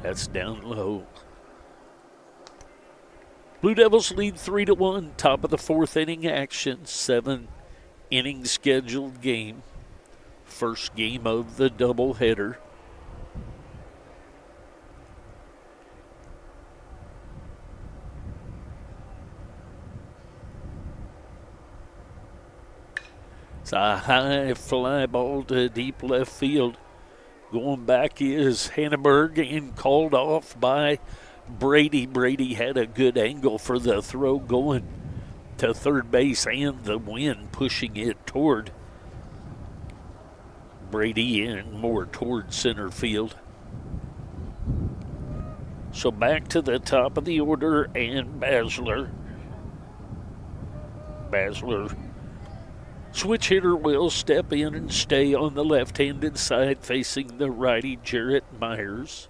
That's down low. Blue Devils lead 3-1, top of the 4th inning action. 7-inning scheduled game. First game of the doubleheader. It's a high fly ball to deep left field. Going back is Hanneberg and called off by Brady. Brady had a good angle for the throw going to third base and the wind pushing it toward Brady and more toward center field. So back to the top of the order and Basler. Switch hitter will step in and stay on the left-handed side facing the righty Jarrett Myers.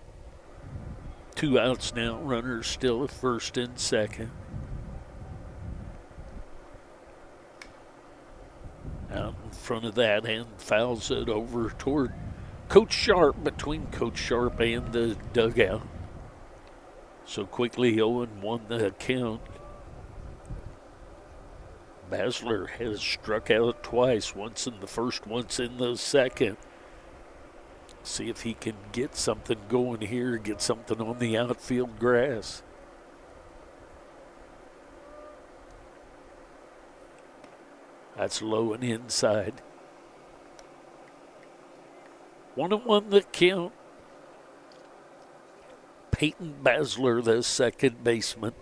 2 outs now, runners still at first and second. Out in front of that and fouls it over toward Coach Sharp, between Coach Sharp and the dugout. So quickly 0-1 the count. Basler has struck out twice, once in the first, once in the second. See if he can get something going here, get something on the outfield grass. That's low and inside. 1-1 the count. Peyton Basler, the second baseman.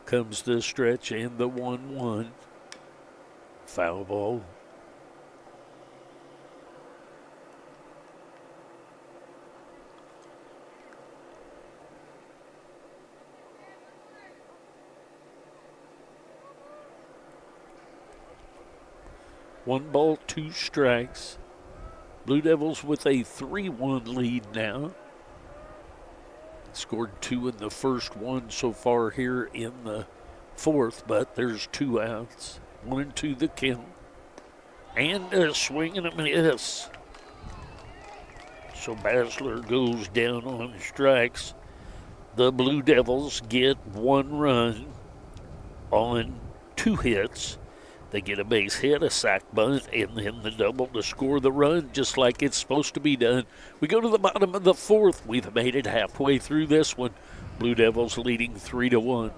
Comes the stretch and the 1-1. Foul ball. One ball, 2 strikes. Blue Devils with a 3-1 lead now. Scored 2 in the first, 1 so far here in the 4th, but there's 2 outs. 1-2 the count. And a swing and a miss. So Basler goes down on strikes. The Blue Devils get 1 run on 2 hits. They get a base hit, a sac bunt, and then the double to score the run, just like it's supposed to be done. We go to the bottom of the 4th. We've made it halfway through this one. Blue Devils leading 3-1.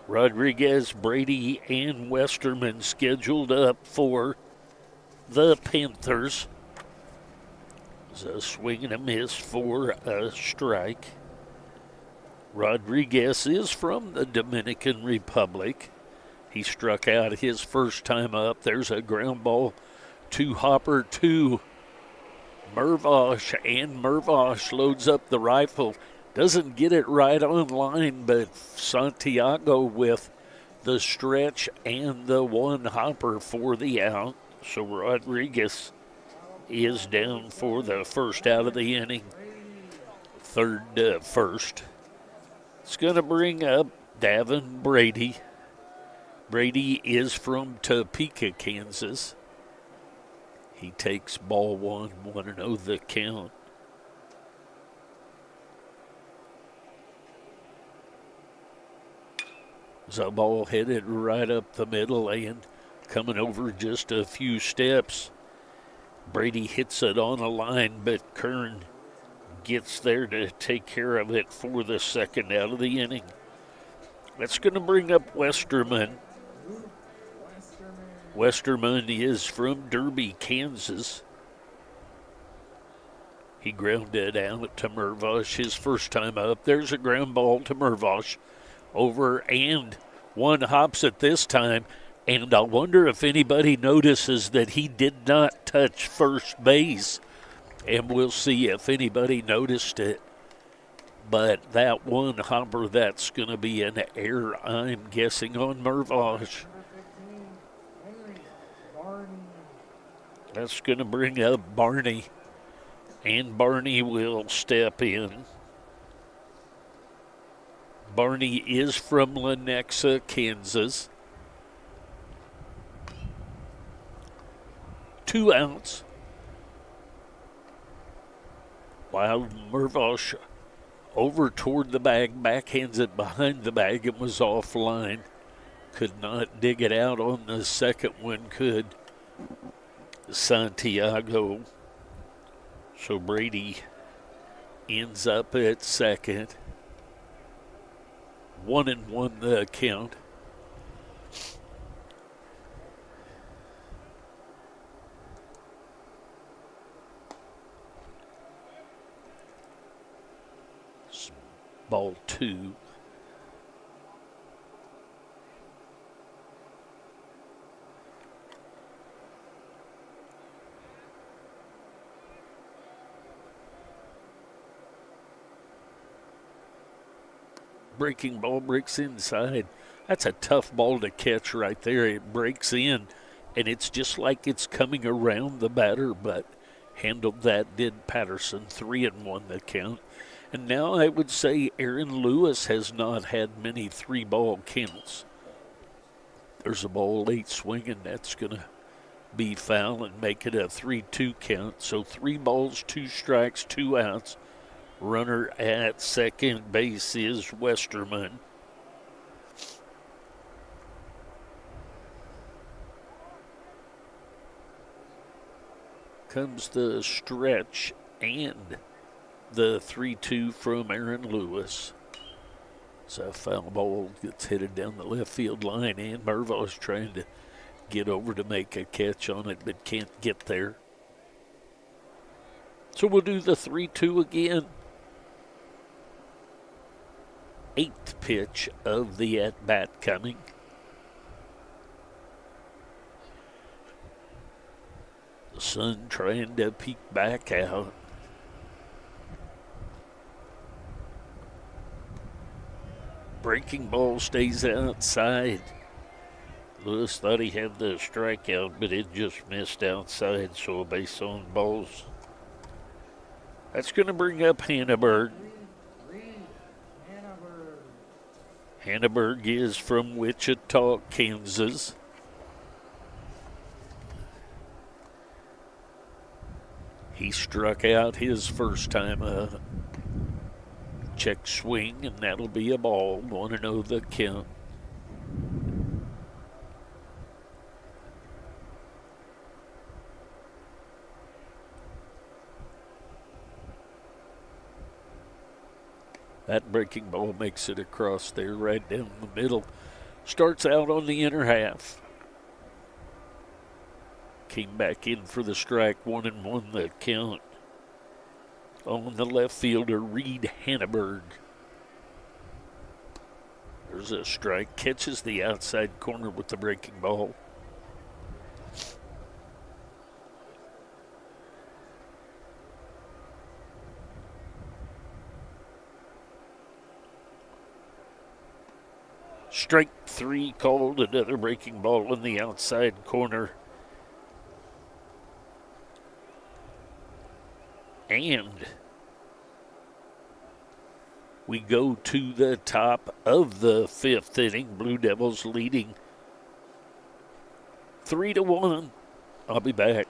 Rodriguez, Brady, and Westerman scheduled up for the Panthers. It's a swing and a miss for a strike. Rodriguez is from the Dominican Republic. He struck out his first time up. There's a ground ball to Hopper to Mervosh, and Mervosh loads up the rifle. Doesn't get it right on line, but Santiago with the stretch and the one hopper for the out. So Rodriguez is down for the first out of the inning. Third first. It's going to bring up Davin Brady. Brady is from Topeka, Kansas. He takes ball 1-0 the count. The ball headed right up the middle and coming over just a few steps. Brady hits it on a line, but Kern gets there to take care of it for the second out of the inning. That's going to bring up Westerman. Westerman is from Derby, Kansas. He grounded out to Mervosh his first time up. There's a ground ball to Mervosh. Over and one hops it this time. And I wonder if anybody notices that he did not touch first base. And we'll see if anybody noticed it. But that one hopper, that's going to be an error, I'm guessing, on Mervosh. That's going to bring up Barney. And Barney will step in. Barney is from Lenexa, Kansas. 2 outs. While Mervosh over toward the bag, backhands it behind the bag and was offline. Could not dig it out on the second one, could Santiago. So Brady ends up at second. 1-1 the count. Ball 2. Breaking ball breaks inside. That's a tough ball to catch right there. It breaks in, and it's just like it's coming around the batter, but handled that did Patterson. 3-1 the count. And now I would say Aaron Lewis has not had many 3-ball counts. There's a ball late swinging. That's going to be foul and make it a 3-2 count. So 3 balls, 2 strikes, 2 outs. Runner at second base is Westerman. Comes the stretch and the 3-2 from Aaron Lewis. So a foul ball gets headed down the left field line, and Mervo's trying to get over to make a catch on it, but can't get there. So we'll do the 3-2 again. 8th pitch of the at-bat coming. The sun trying to peek back out. Breaking ball stays outside. Lewis thought he had the strikeout, but it just missed outside, so a base on balls. That's going to bring up Hanneberg. Hanneberg is from Wichita, Kansas. He struck out his first time up. Check swing, and that'll be a ball. 1-0 the count. That breaking ball makes it across there right down the middle. Starts out on the inner half. Came back in for the strike, 1-1 the count. On the left fielder, Reed Hanneberg. There's a strike, catches the outside corner with the breaking ball. Strike 3 called, another breaking ball in the outside corner. And we go to the top of the 5th inning. Blue Devils leading 3-1. I'll be back.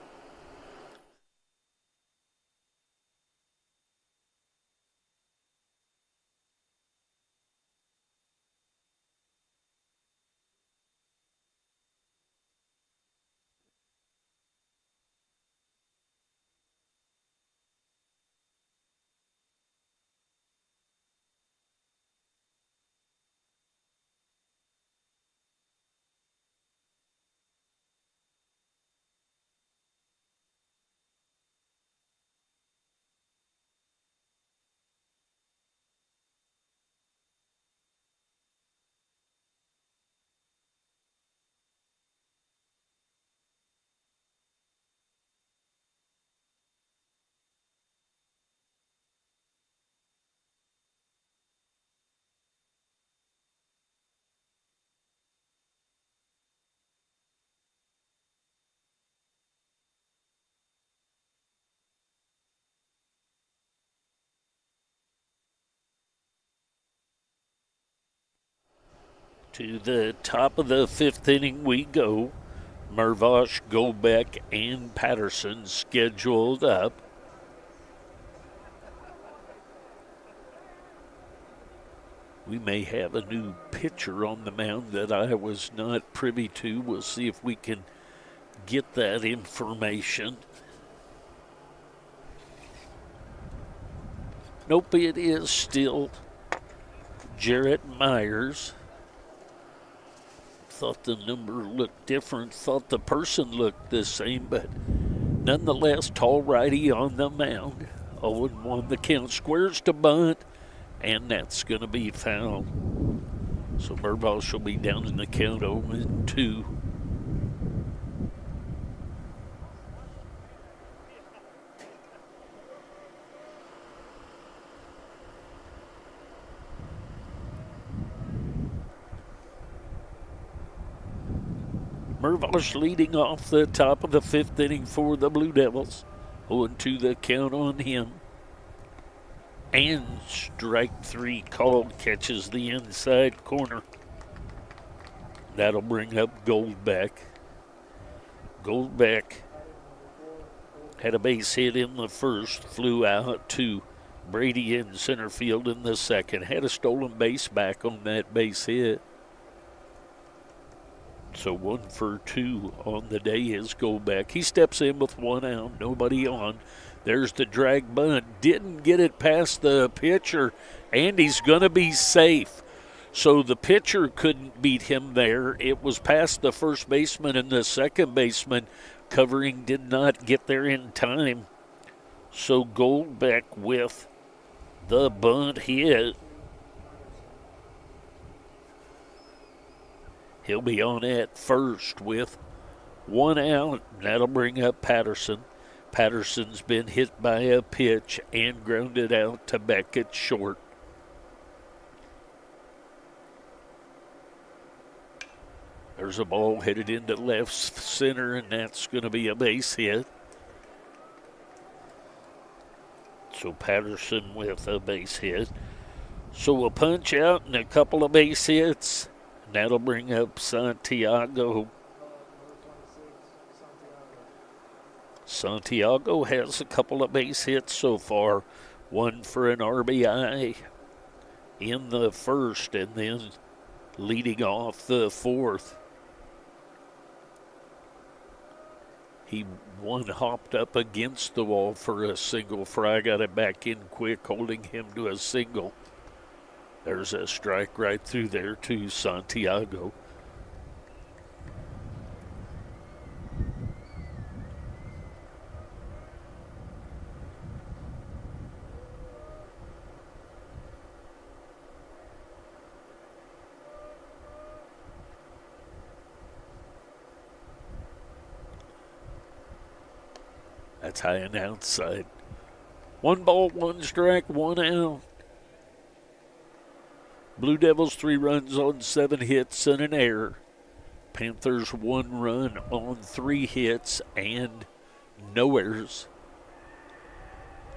To the top of the 5th inning we go. Mervosh, Gobeck, and Patterson scheduled up. We may have a new pitcher on the mound that I was not privy to. We'll see if we can get that information. Nope, it is still Jarrett Myers. Thought the number looked different, thought the person looked the same, but nonetheless, tall righty on the mound. 0-1 the count, squares to bunt, and that's going to be foul. So Mervosh will be down in the count 0-2. Mervosh leading off the top of the 5th inning for the Blue Devils. 0-2 the count on him. And strike 3 called, catches the inside corner. That'll bring up Goldbeck. Goldbeck had a base hit in the first, flew out to Brady in center field in the second. Had a stolen base back on that base hit. So 1 for 2 on the day is Goldbeck. He steps in with 1 out, nobody on. There's the drag bunt. Didn't get it past the pitcher, and he's going to be safe. So the pitcher couldn't beat him there. It was past the first baseman, and the second baseman covering did not get there in time. So Goldbeck with the bunt hit. He'll be on at first with 1 out. That'll bring up Patterson. Patterson's been hit by a pitch and grounded out to Beckett short. There's a ball headed into left center, and that's going to be a base hit. So Patterson with a base hit. So a punch out and a couple of base hits. That'll bring up Santiago. Santiago has a couple of base hits so far. 1 for an RBI in the first, and then leading off the 4th. He hopped up against the wall for a single. Fry got it back in quick, holding him to a single. There's a strike right through there to Santiago. That's high and outside. 1 ball, 1 strike, 1 out. Blue Devils 3 runs on 7 hits and an error. Panthers 1 run on 3 hits and no errors.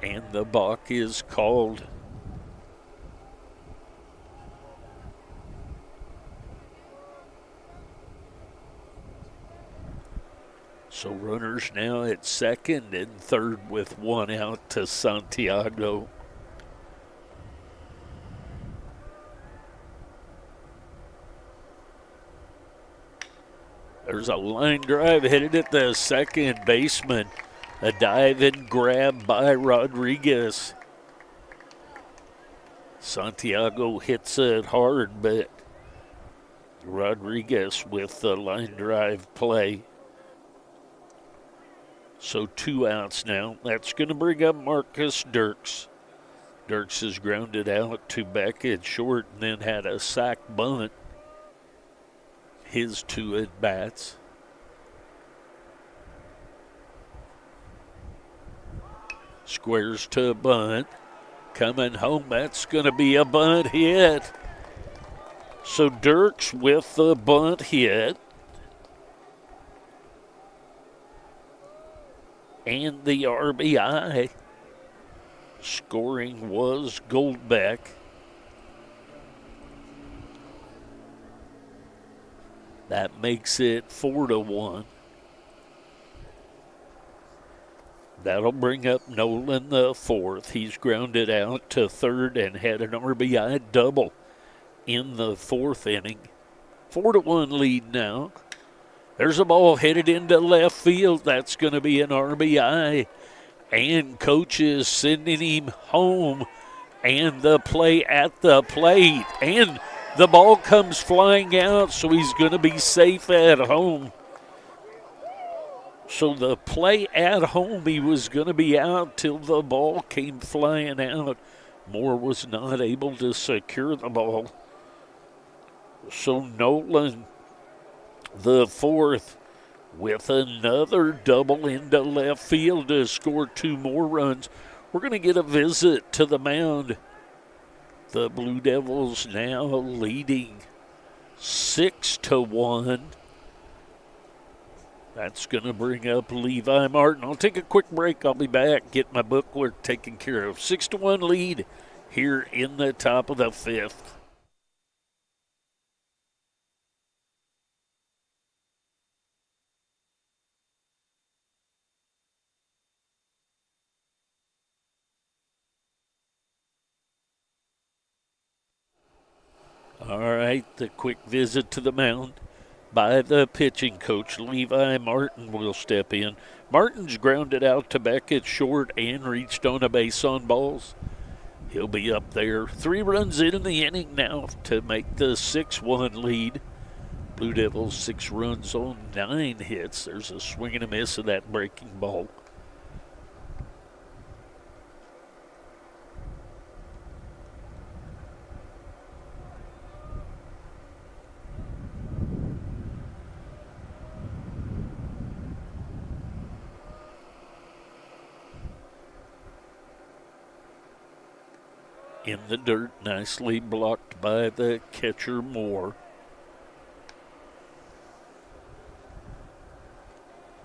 And the balk is called. So runners now at second and third with 1 out to Santiago. There's a line drive headed at the second baseman. A dive and grab by Rodriguez. Santiago hits it hard, but Rodriguez with the line drive play. So 2 outs now. That's going to bring up Marcus Dirks. Dirks is grounded out to back at short and then had a sac bunt. His 2 at bats. Squares to a bunt. Coming home, that's going to be a bunt hit. So Dirks with the bunt hit. And the RBI. Scoring was Goldbeck. That makes it 4-1. That'll bring up Nolan the 4th. He's grounded out to third and had an RBI double in the 4th inning. 4-1 lead now. There's a ball headed into left field. That's going to be an RBI. And coach is sending him home. And the play at the plate. And the ball comes flying out, so he's going to be safe at home. So the play at home, he was going to be out till the ball came flying out. Moore was not able to secure the ball. So Nolan, the 4th, with another double into left field to score 2 more runs. We're going to get a visit to the mound. The Blue Devils now leading 6-1. That's going to bring up Levi Martin. I'll take a quick break. I'll be back. Get my bookwork taken care of. 6-1 lead here in the top of the 5th. All right, the quick visit to the mound by the pitching coach. Levi Martin will step in. Martin's grounded out to back at short and reached on a base on balls. He'll be up there. 3 runs in the inning now to make the 6-1 lead. Blue Devils 6 runs on 9 hits. There's a swing and a miss of that breaking ball. In the dirt, nicely blocked by the catcher Moore.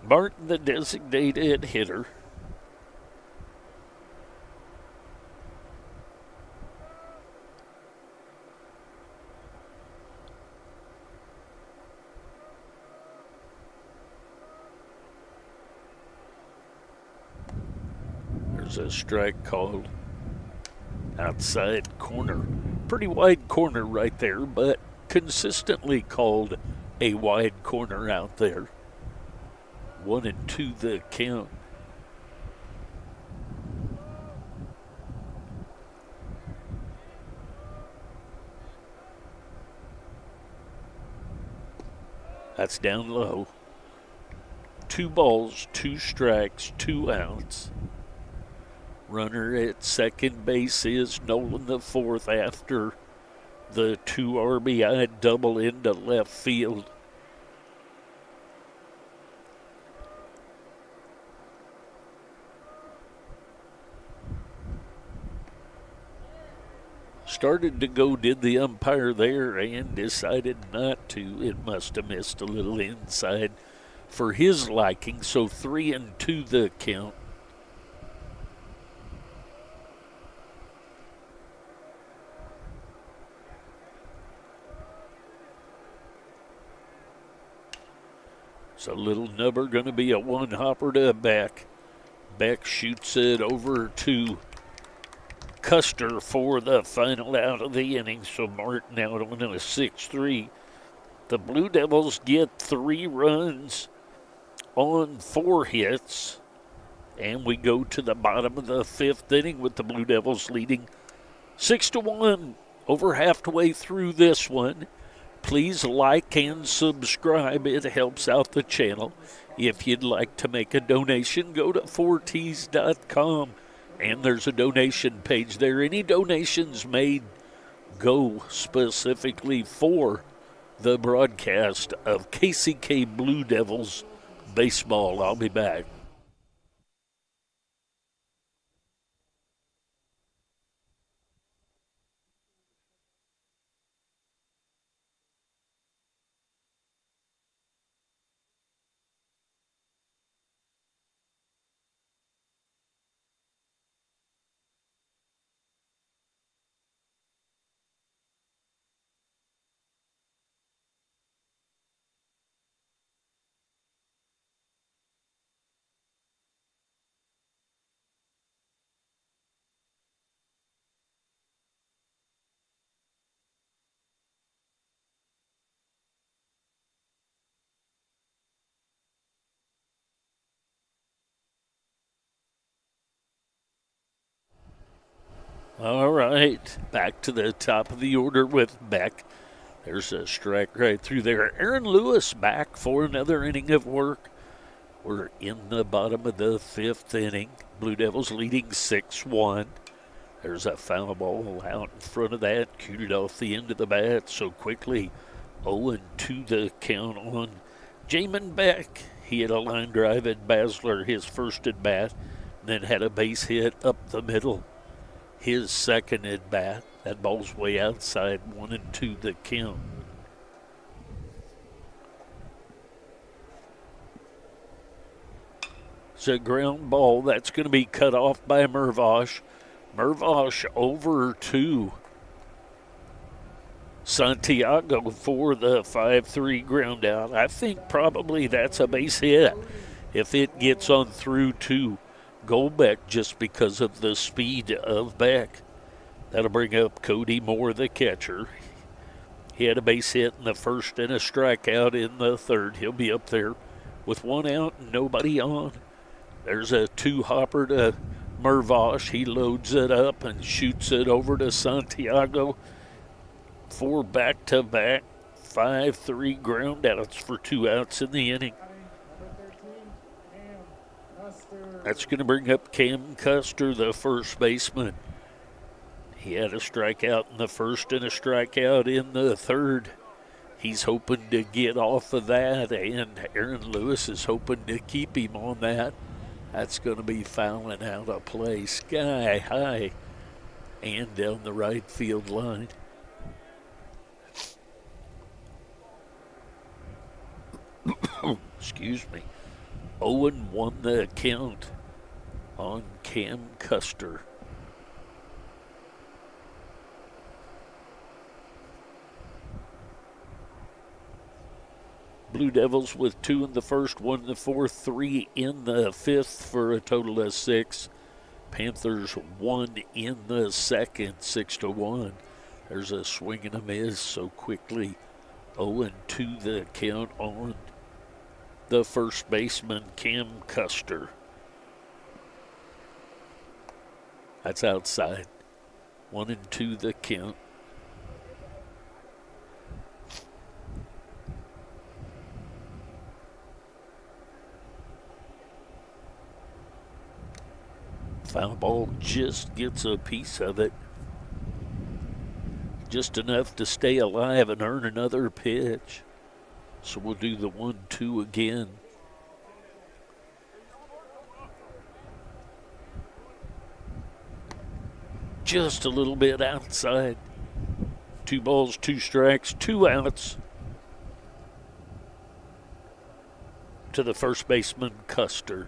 Martin, the designated hitter. There's a strike called. Outside corner. Pretty wide corner right there, but consistently called a wide corner out there. 1-2 the count. That's down low. 2 balls, 2 strikes, 2 outs. Runner at second base is Nolan the 4th after the 2 RBI double into left field. Started to go, did the umpire there, and decided not to. It must have missed a little inside for his liking. So 3-2 the count. So little nubber going to be a one hopper to Beck. Beck shoots it over to Custer for the final out of the inning. So Martin out on a 6-3. The Blue Devils get 3 runs on 4 hits. And we go to the bottom of the 5th inning with the Blue Devils leading 6-1. Over halfway through this one. Please like and subscribe. It helps out the channel. If you'd like to make a donation, go to 4tees.com. And there's a donation page there. Any donations made go specifically for the broadcast of KCK Blue Devils baseball. I'll be back. All right, back to the top of the order with Beck. There's a strike right through there. Aaron Lewis back for another inning of work. We're in the bottom of the 5th inning. Blue Devils leading 6-1. There's a foul ball out in front of that, cued off the end of the bat so quickly. 0-2 the count on Jamin Beck. He had a line drive at Basler, his first at bat, then had a base hit up the middle. His second at bat. That ball's way outside. 1-2 the count. It's a ground ball that's going to be cut off by Mervosh. Mervosh over to Santiago for the 5-3 ground out. I think probably that's a base hit if it gets on through to Goldbeck just because of the speed of Beck. That'll bring up Cody Moore, the catcher. He had a base hit in the first and a strikeout in the third. He'll be up there with 1 out and nobody on. There's a 2-hopper to Mervosh. He loads it up and shoots it over to Santiago. 4 back-to-back 5-3 ground outs for 2 outs in the inning. That's going to bring up Cam Custer, the first baseman. He had a strikeout in the first and a strikeout in the third. He's hoping to get off of that, and Aaron Lewis is hoping to keep him on that. That's going to be fouling out of play sky high and down the right field line. Excuse me. 0-1 the count on Cam Custer. Blue Devils with 2 in the first, 1 in the fourth, 3 in the fifth for a total of 6. Panthers 1 in the second, 6-1. There's a swing and a miss so quickly. 0-2 the count on the first baseman, Cam Custer. That's outside. 1-2 the count. Foul ball just gets a piece of it. Just enough to stay alive and earn another pitch. So we'll do the 1-2 again. just a little bit outside. 2 balls, 2 strikes, 2 outs to the first baseman, Custer.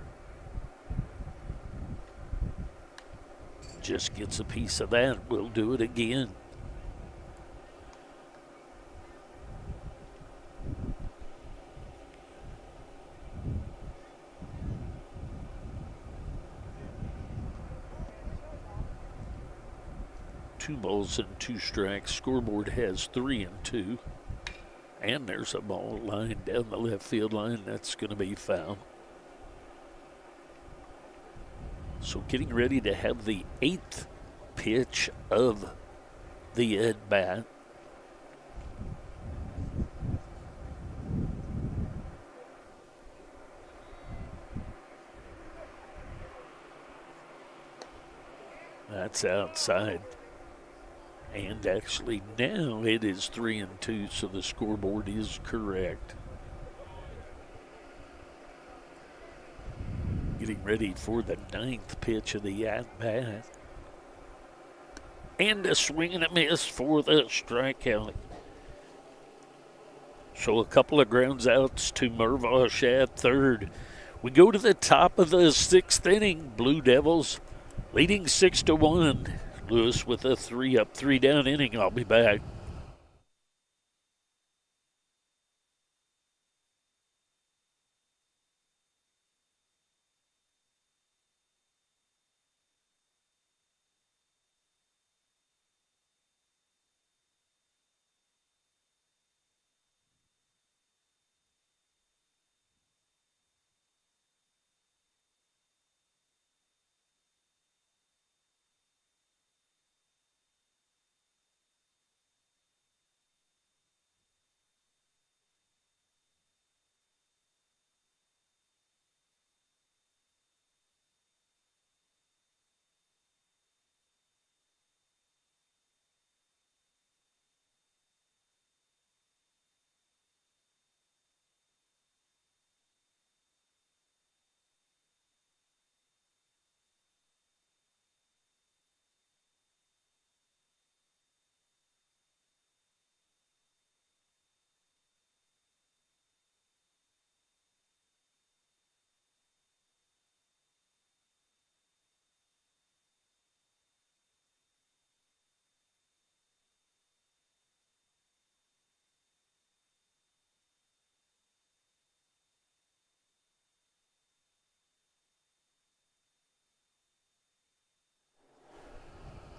Just gets a piece of that. We'll do it again. Two balls and 2 strikes. Scoreboard has 3 and 2. And there's a ball lined down the left field line. That's going to be foul. So getting ready to have the 8th pitch of the at-bat. That's outside. And actually now it is 3 and 2, so the scoreboard is correct. Getting ready for the 9th pitch of the at-bat. And a swing and a miss for the strikeout. So a couple of grounds outs to Mervosh at third. We go to the top of the 6th inning. Blue Devils leading 6-1. Lewis with a 3-up, 3-down inning. I'll be back.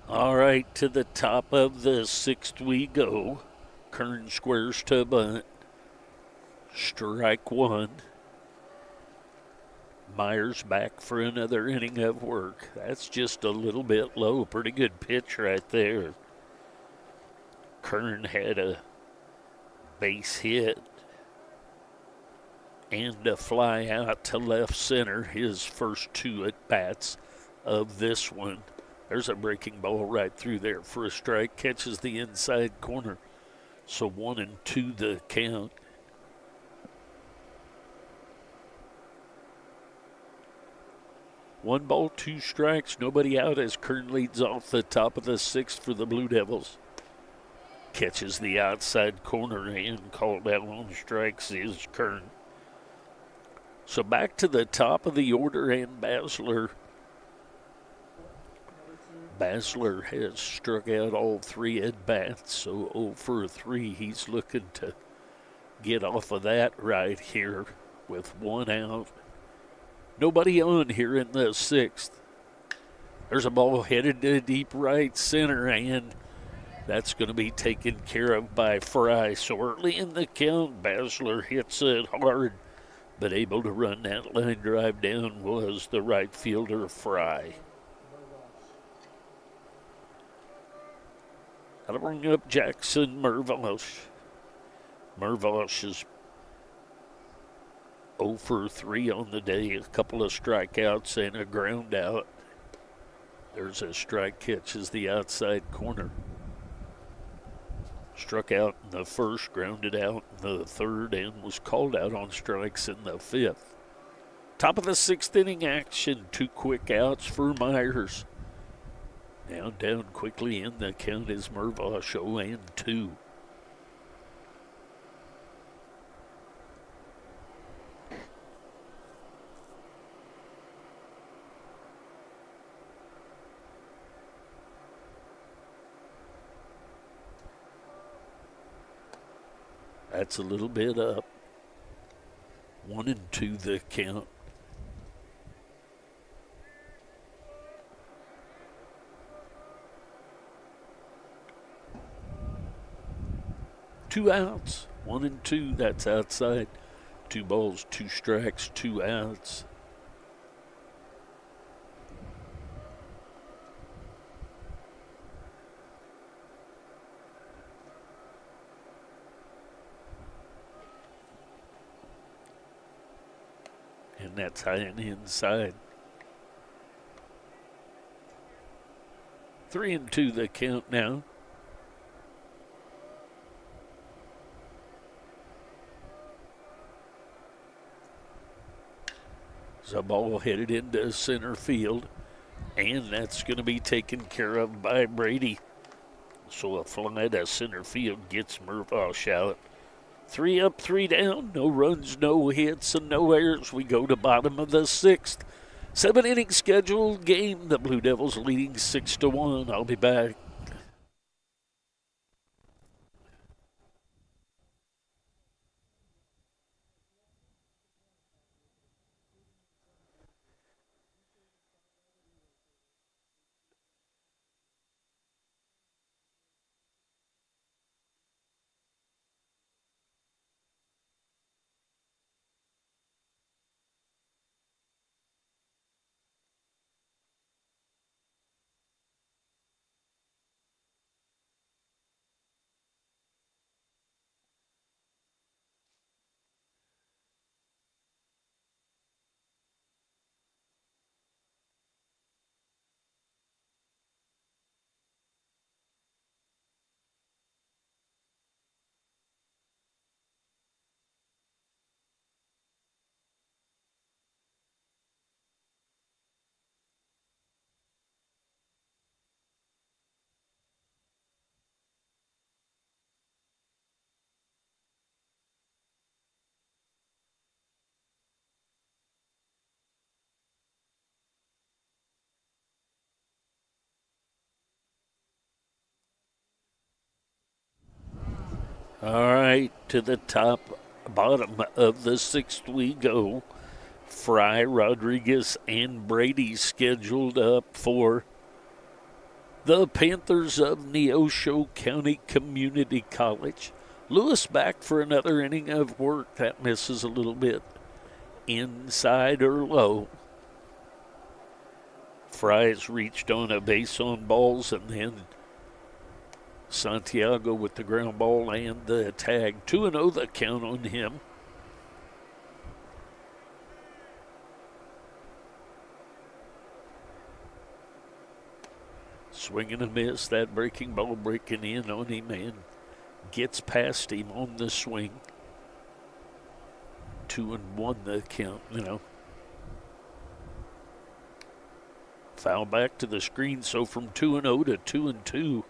All right, to the top of the 6th we go. Kern squares to bunt. Strike 1. Myers back for another inning of work. That's just a little bit low. Pretty good pitch right there. Kern had a base hit and a fly out to left center. His first 2 at-bats of this one. There's a breaking ball right through there for a strike. Catches the inside corner. So 1-2 the count. One ball, 2 strikes, nobody out as Kern leads off the top of the 6th for the Blue Devils. Catches the outside corner and called out on strikes is Kern. So back to the top of the order, and Basler has struck out all 3 at-bats, so 0 for 3. He's looking to get off of that right here with 1 out. Nobody on here in the 6th. There's a ball headed to deep right center, and that's going to be taken care of by Fry. So early in the count, Basler hits it hard, but able to run that line drive down was the right fielder, Fry. That'll bring up Jackson Mervosh. Mervosh is 0 for 3 on the day. A couple of strikeouts and a ground out. There's a strike, catches the outside corner. Struck out in the 1st, grounded out in the 3rd, and was called out on strikes in the 5th. Top of the 6th inning action. 2 quick outs for Myers. Now down quickly in the count is Neosho 0-2. That's a little bit up. 1-2 the count. Two outs. 1-2. That's outside. 2 balls, 2 strikes, 2 outs. And that's high and inside. 3-2 the count now. The ball headed into center field, and that's going to be taken care of by Brady. So a fly to center field gets Neosho out. 3 up, 3 down, no runs, no hits, and no errors. We go to bottom of the 6th. 7-inning scheduled game. The Blue Devils leading 6-1. I'll be back. All right, to the bottom of the 6th we go. Fry, Rodriguez, and Brady scheduled up for the Panthers of Neosho County Community College. Lewis back for another inning of work. That misses a little bit inside or low. Fry's reached on a base on balls, and then Santiago with the ground ball and the tag. 2-0 the count on him. Swing and a miss. That breaking ball breaking in on him and gets past him on the swing. 2-1 the count now. Foul back to the screen, so from 2-0 to 2-2,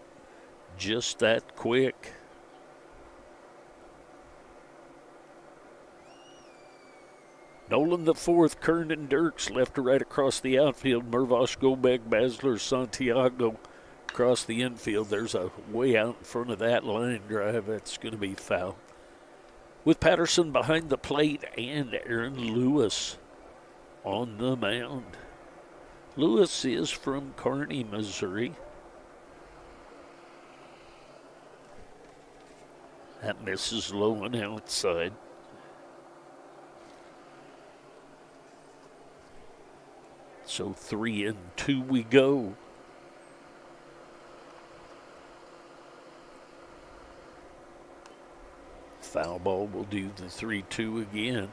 just that quick. Nolan the fourth, Kernan Dirks left to right across the outfield. Mervosh, Gobek, Basler, Santiago across the infield. There's a way out in front of that line drive. That's going to be foul. With Patterson behind the plate and Aaron Lewis on the mound. Lewis is from Kearney, Missouri. That misses low and outside. So 3-2 we go. Foul ball will do the 3-2 again.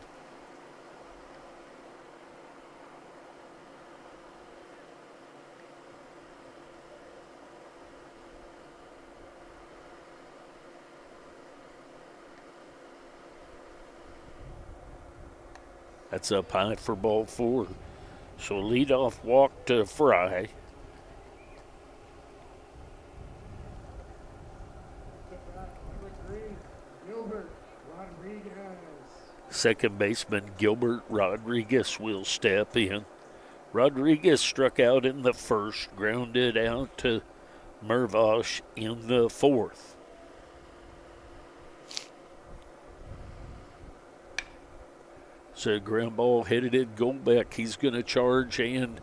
That's up high for ball 4. So leadoff walk to Fry. Second baseman Gilbert Rodriguez will step in. Rodriguez struck out in the first, grounded out to Mervosh in the fourth. So ground ball headed at Goldbeck. He's going to charge and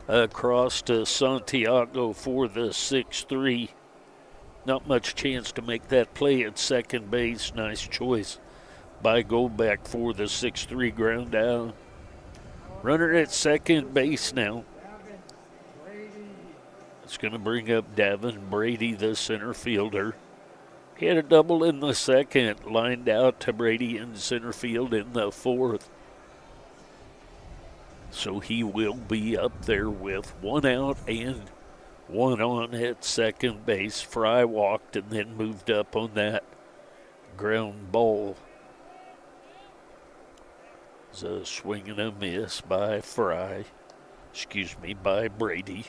across to Santiago for the 6-3. Not much chance to make that play at second base. Nice choice by Goldbeck for the 6-3 ground out. Runner at second base now. It's going to bring up Davin Brady, the center fielder. He had a double in the second, lined out to Brady in center field in the fourth. So he will be up there with one out and one on at second base. Fry walked and then moved up on that ground ball. It's a swing and a miss by by Brady.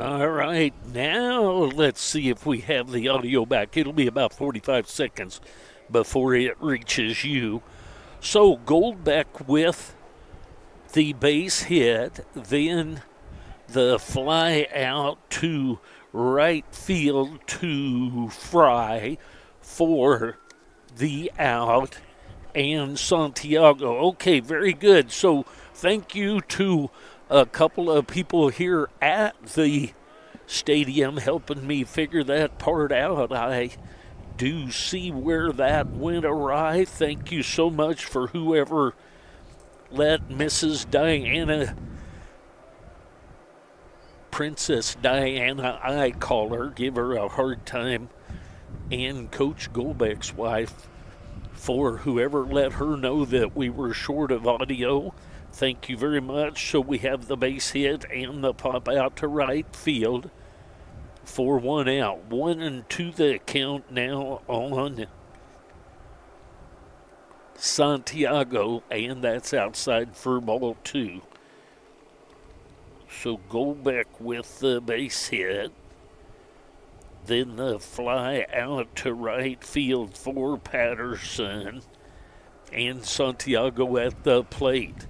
All right, now let's see if we have the audio back. It'll be about 45 seconds before it reaches you. So Goldbeck with the base hit, then the fly out to right field to Fry for the out, and Santiago. Okay, very good. So thank you to a couple of people here at the stadium helping me figure that part out. I do see where that went awry. Thank you so much for whoever let Mrs. Diana, Princess Diana, I call her, give her a hard time, and Coach Goldbeck's wife, for whoever let her know that we were short of audio. Thank you very much. So we have the base hit and the pop out to right field for 1 out. 1-2 the count now on Santiago, and that's outside for ball 2. So Goldbeck with the base hit. Then the fly out to right field for Patterson, and Santiago at the plate.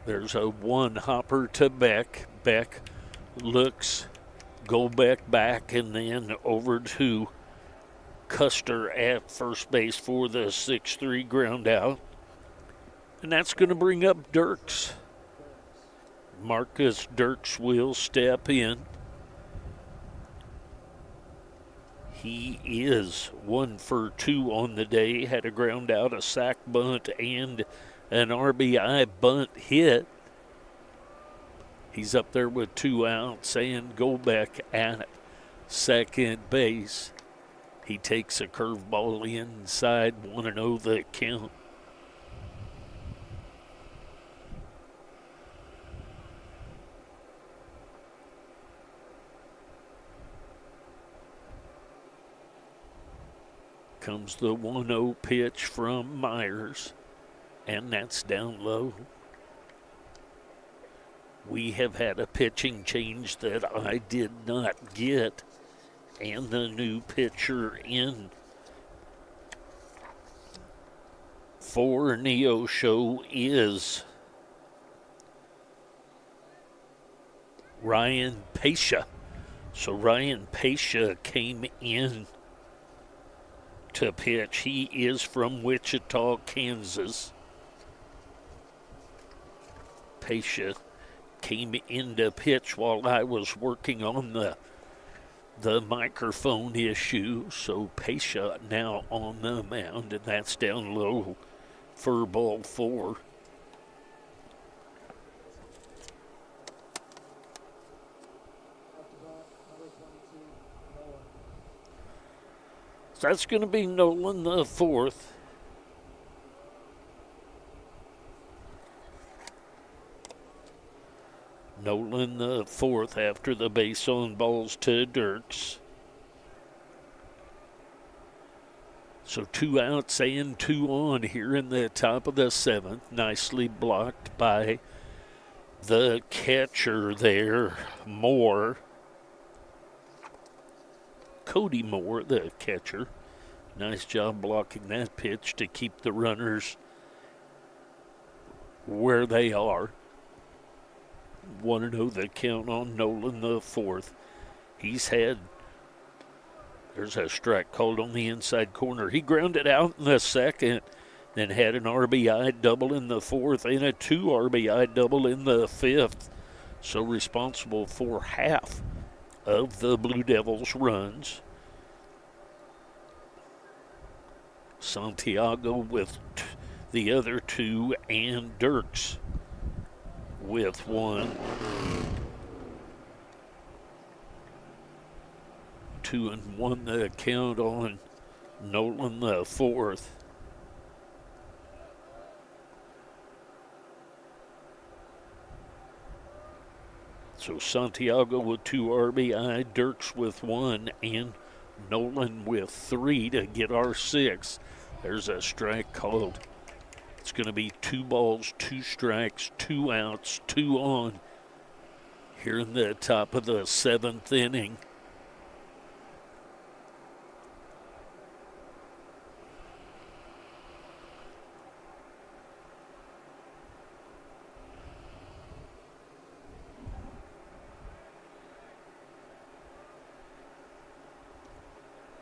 There's a one hopper to Beck. Beck looks Goldbeck back, and then over to Custer at first base for the 6-3 ground out. And that's going to bring up Dirks. Marcus Dirks will step in. He is 1 for 2 on the day. Had a ground out, a sac bunt, and an RBI bunt hit. He's up there with 2 outs, and Goldbeck at second base. He takes a curveball inside, 1-0 the count. Comes the 1-0 pitch from Myers, and that's down low. We have had a pitching change that I did not get, and the new pitcher in for Neosho is Ryan Pasha. So Ryan Pasha came in to pitch. He is from Wichita, Kansas. Pasha came in to pitch while I was working on the microphone issue. So Pasha now on the mound, and that's down low for ball 4. So that's going to be Nolan the 4th. Nolan the 4th after the base on balls to Dirks. So 2 outs and 2 on here in the top of the 7th. Nicely blocked by the catcher there, Moore. Cody Moore, the catcher. Nice job blocking that pitch to keep the runners where they are. 1-0 the count on Nolan the 4th. There's a strike called on the inside corner. He grounded out in the 2nd, then had an RBI double in the 4th and a 2 RBI double in the 5th. So responsible for half of the Blue Devils' runs. Santiago with the other 2, and Dirks with 1. 2-1 the count on Nolan the 4th. So Santiago with 2 RBI, Dirks with 1, and Nolan with 3 to get our 6. There's a strike called It's going to be 2 balls, 2 strikes, 2 outs, 2 on here in the top of the 7th inning.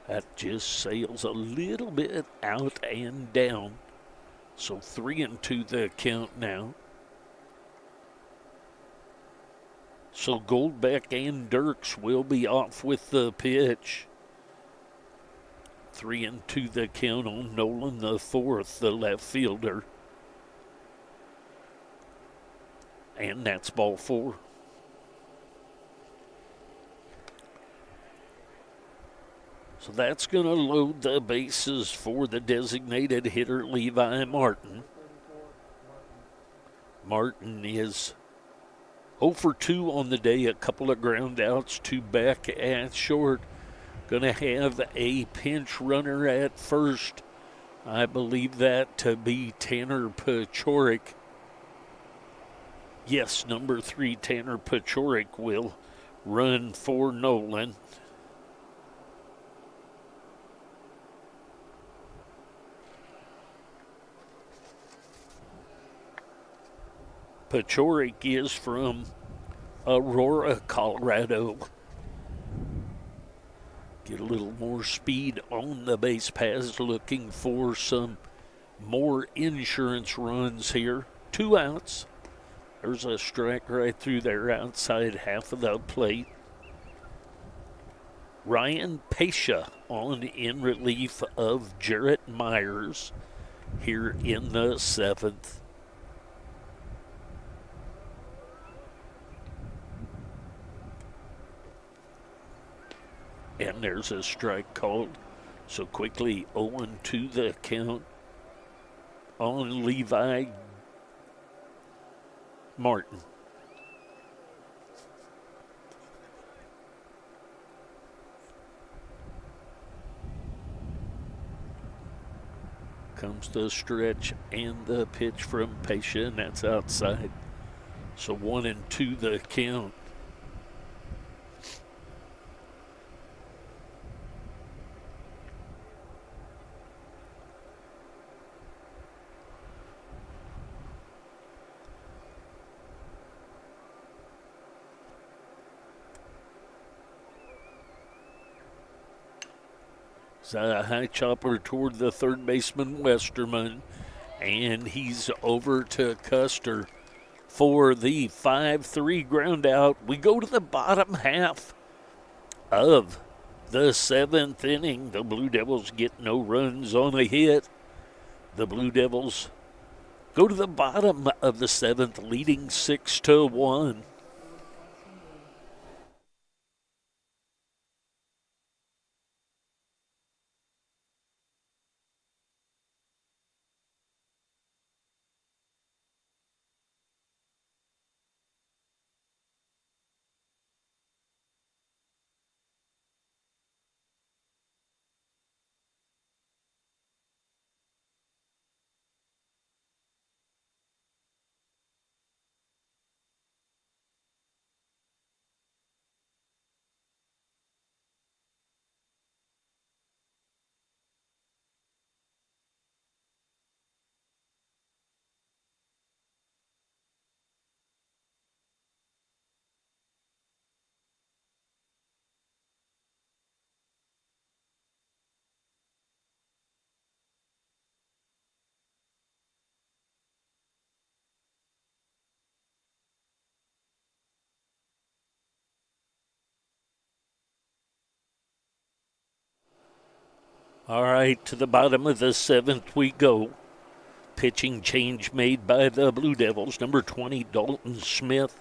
That just sails a little bit out and down. So 3-2 the count now. So Goldbeck and Dirks will be off with the pitch. 3-2 the count on Nolan the fourth, the left fielder. And that's ball 4. So that's going to load the bases for the designated hitter, Levi Martin. Martin is 0 for 2 on the day, a couple of ground outs, 2 back at short. Going to have a pinch runner at first. I believe that to be Tanner Pachorik. Yes, number 3, Tanner Pachorik will run for Nolan. Pachorik is from Aurora, Colorado. Get a little more speed on the base paths, looking for some more insurance runs here. 2 outs. There's a strike right through there outside half of the plate. Ryan Pasha on in relief of Jarrett Myers here in the 7th. And there's a strike called. So quickly 0-2 the count on Levi Martin. Comes the stretch and the pitch from Pasha, and that's outside. So 1-2 the count. A high chopper toward the third baseman, Westerman, and he's over to Custer for the 5-3 ground out. We go to the bottom half of the 7th inning. The Blue Devils get no runs on a hit. The Blue Devils go to the bottom of the 7th, leading 6-1. All right, to the bottom of the 7th we go. Pitching change made by the Blue Devils. Number 20, Dalton Smith,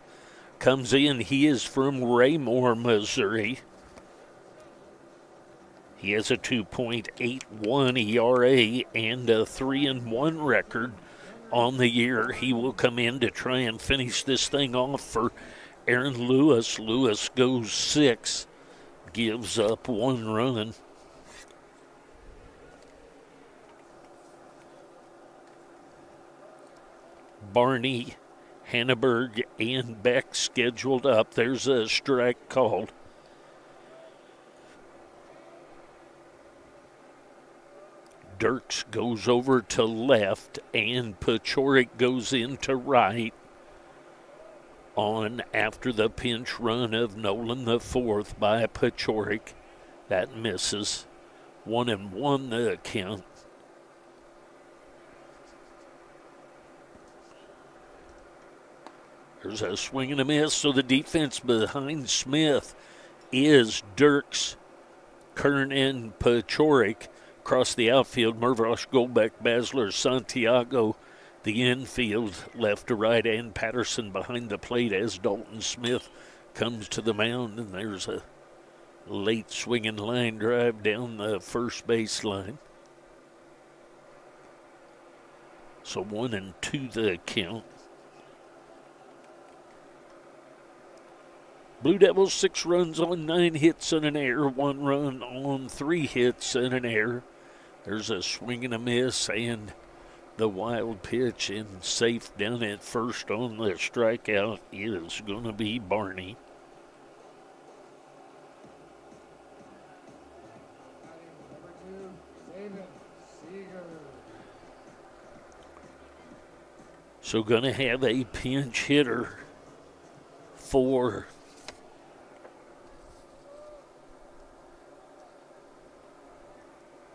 comes in. He is from Raymore, Missouri. He has a 2.81 ERA and a 3-1 record on the year. He will come in to try and finish this thing off for Aaron Lewis. Lewis goes 6, gives up 1 run. Barney, Hanneberg, and Beck scheduled up. There's a strike called. Dirks goes over to left, and Pachorik goes into right on after the pinch run of Nolan the fourth by Pachorik. That misses. 1-1 the count. There's a swing and a miss, so the defense behind Smith is Dirks, Kern, and Pachorik. Across the outfield, Mervosh, Goldbeck, Basler, Santiago. The infield, left to right, and Patterson behind the plate as Dalton Smith comes to the mound. And there's a late swinging line drive down the first baseline. So 1-2 the count. Blue Devils 6 runs on 9 hits and an error, 1 run on 3 hits and an error. There's a swing and a miss, and the wild pitch, and safe down at first on the strikeout is going to be Barney. So going to have a pinch hitter for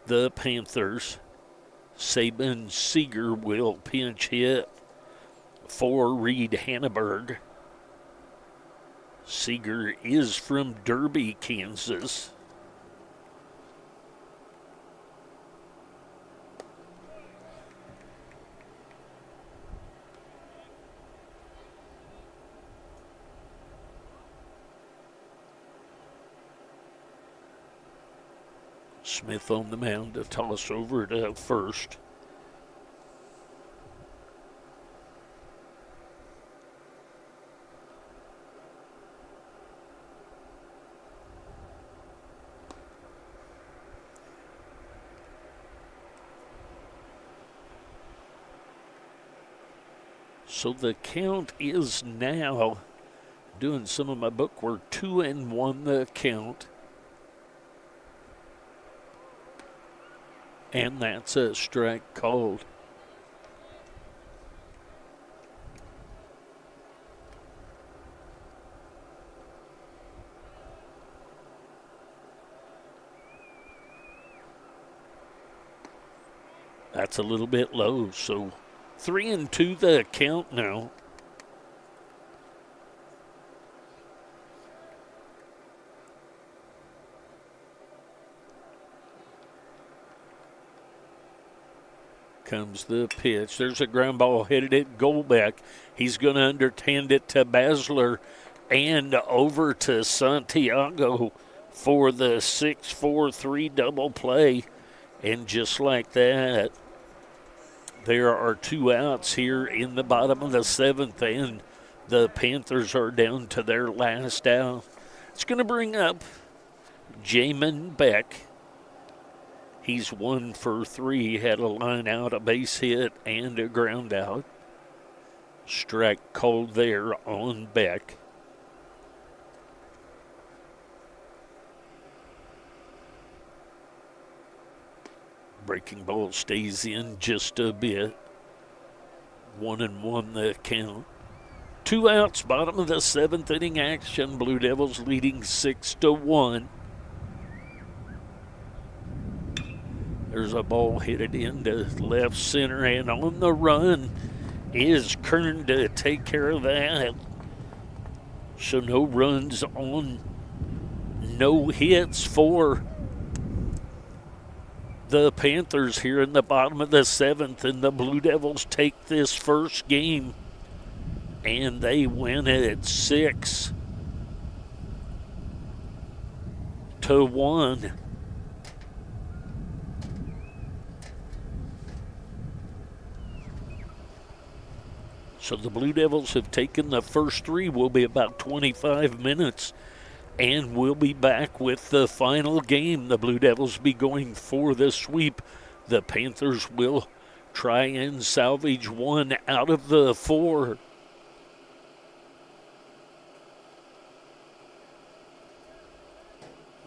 the Panthers. Saban Seeger will pinch hit for Reed Hanneberg. Seeger is from Derby, Kansas. Smith on the mound to toss over to first. So the count is now, doing some of my book work, 2-1 the count. And that's a strike called. That's a little bit low, so 3-2 the count now. Comes the pitch. There's a ground ball headed at Goldbeck. He's going to underhand it to Basler and over to Santiago for the 6-4-3 double play. And just like that, there are 2 outs here in the bottom of the 7th, and the Panthers are down to their last out. It's going to bring up Jamin Beck. He's 1 for 3, had a line out, a base hit, and a ground out. Strike called there on Beck. Breaking ball stays in just a bit. 1-1 the count. 2 outs, bottom of the 7th inning action. Blue Devils leading 6-1. There's a ball headed into left center, and on the run is Kern to take care of that. So no runs on, no hits for the Panthers here in the bottom of the 7th, and the Blue Devils take this first game, and they win it 6-1. So the Blue Devils have taken the first 3, will be about 25 minutes, and we'll be back with the final game. The Blue Devils be going for the sweep. The Panthers will try and salvage one out of the 4.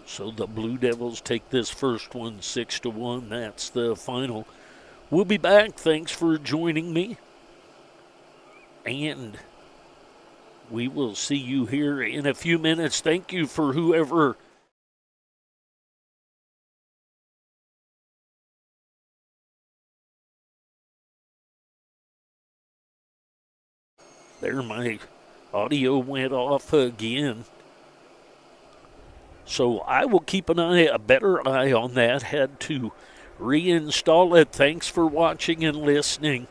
So the Blue Devils take this first one 6-1. That's the final. We'll be back. Thanks for joining me. And we will see you here in a few minutes. Thank you for whoever there, my audio went off again. So I will keep a better eye on that. Had to reinstall it. Thanks for watching and listening.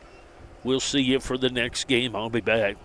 We'll see you for the next game. I'll be back.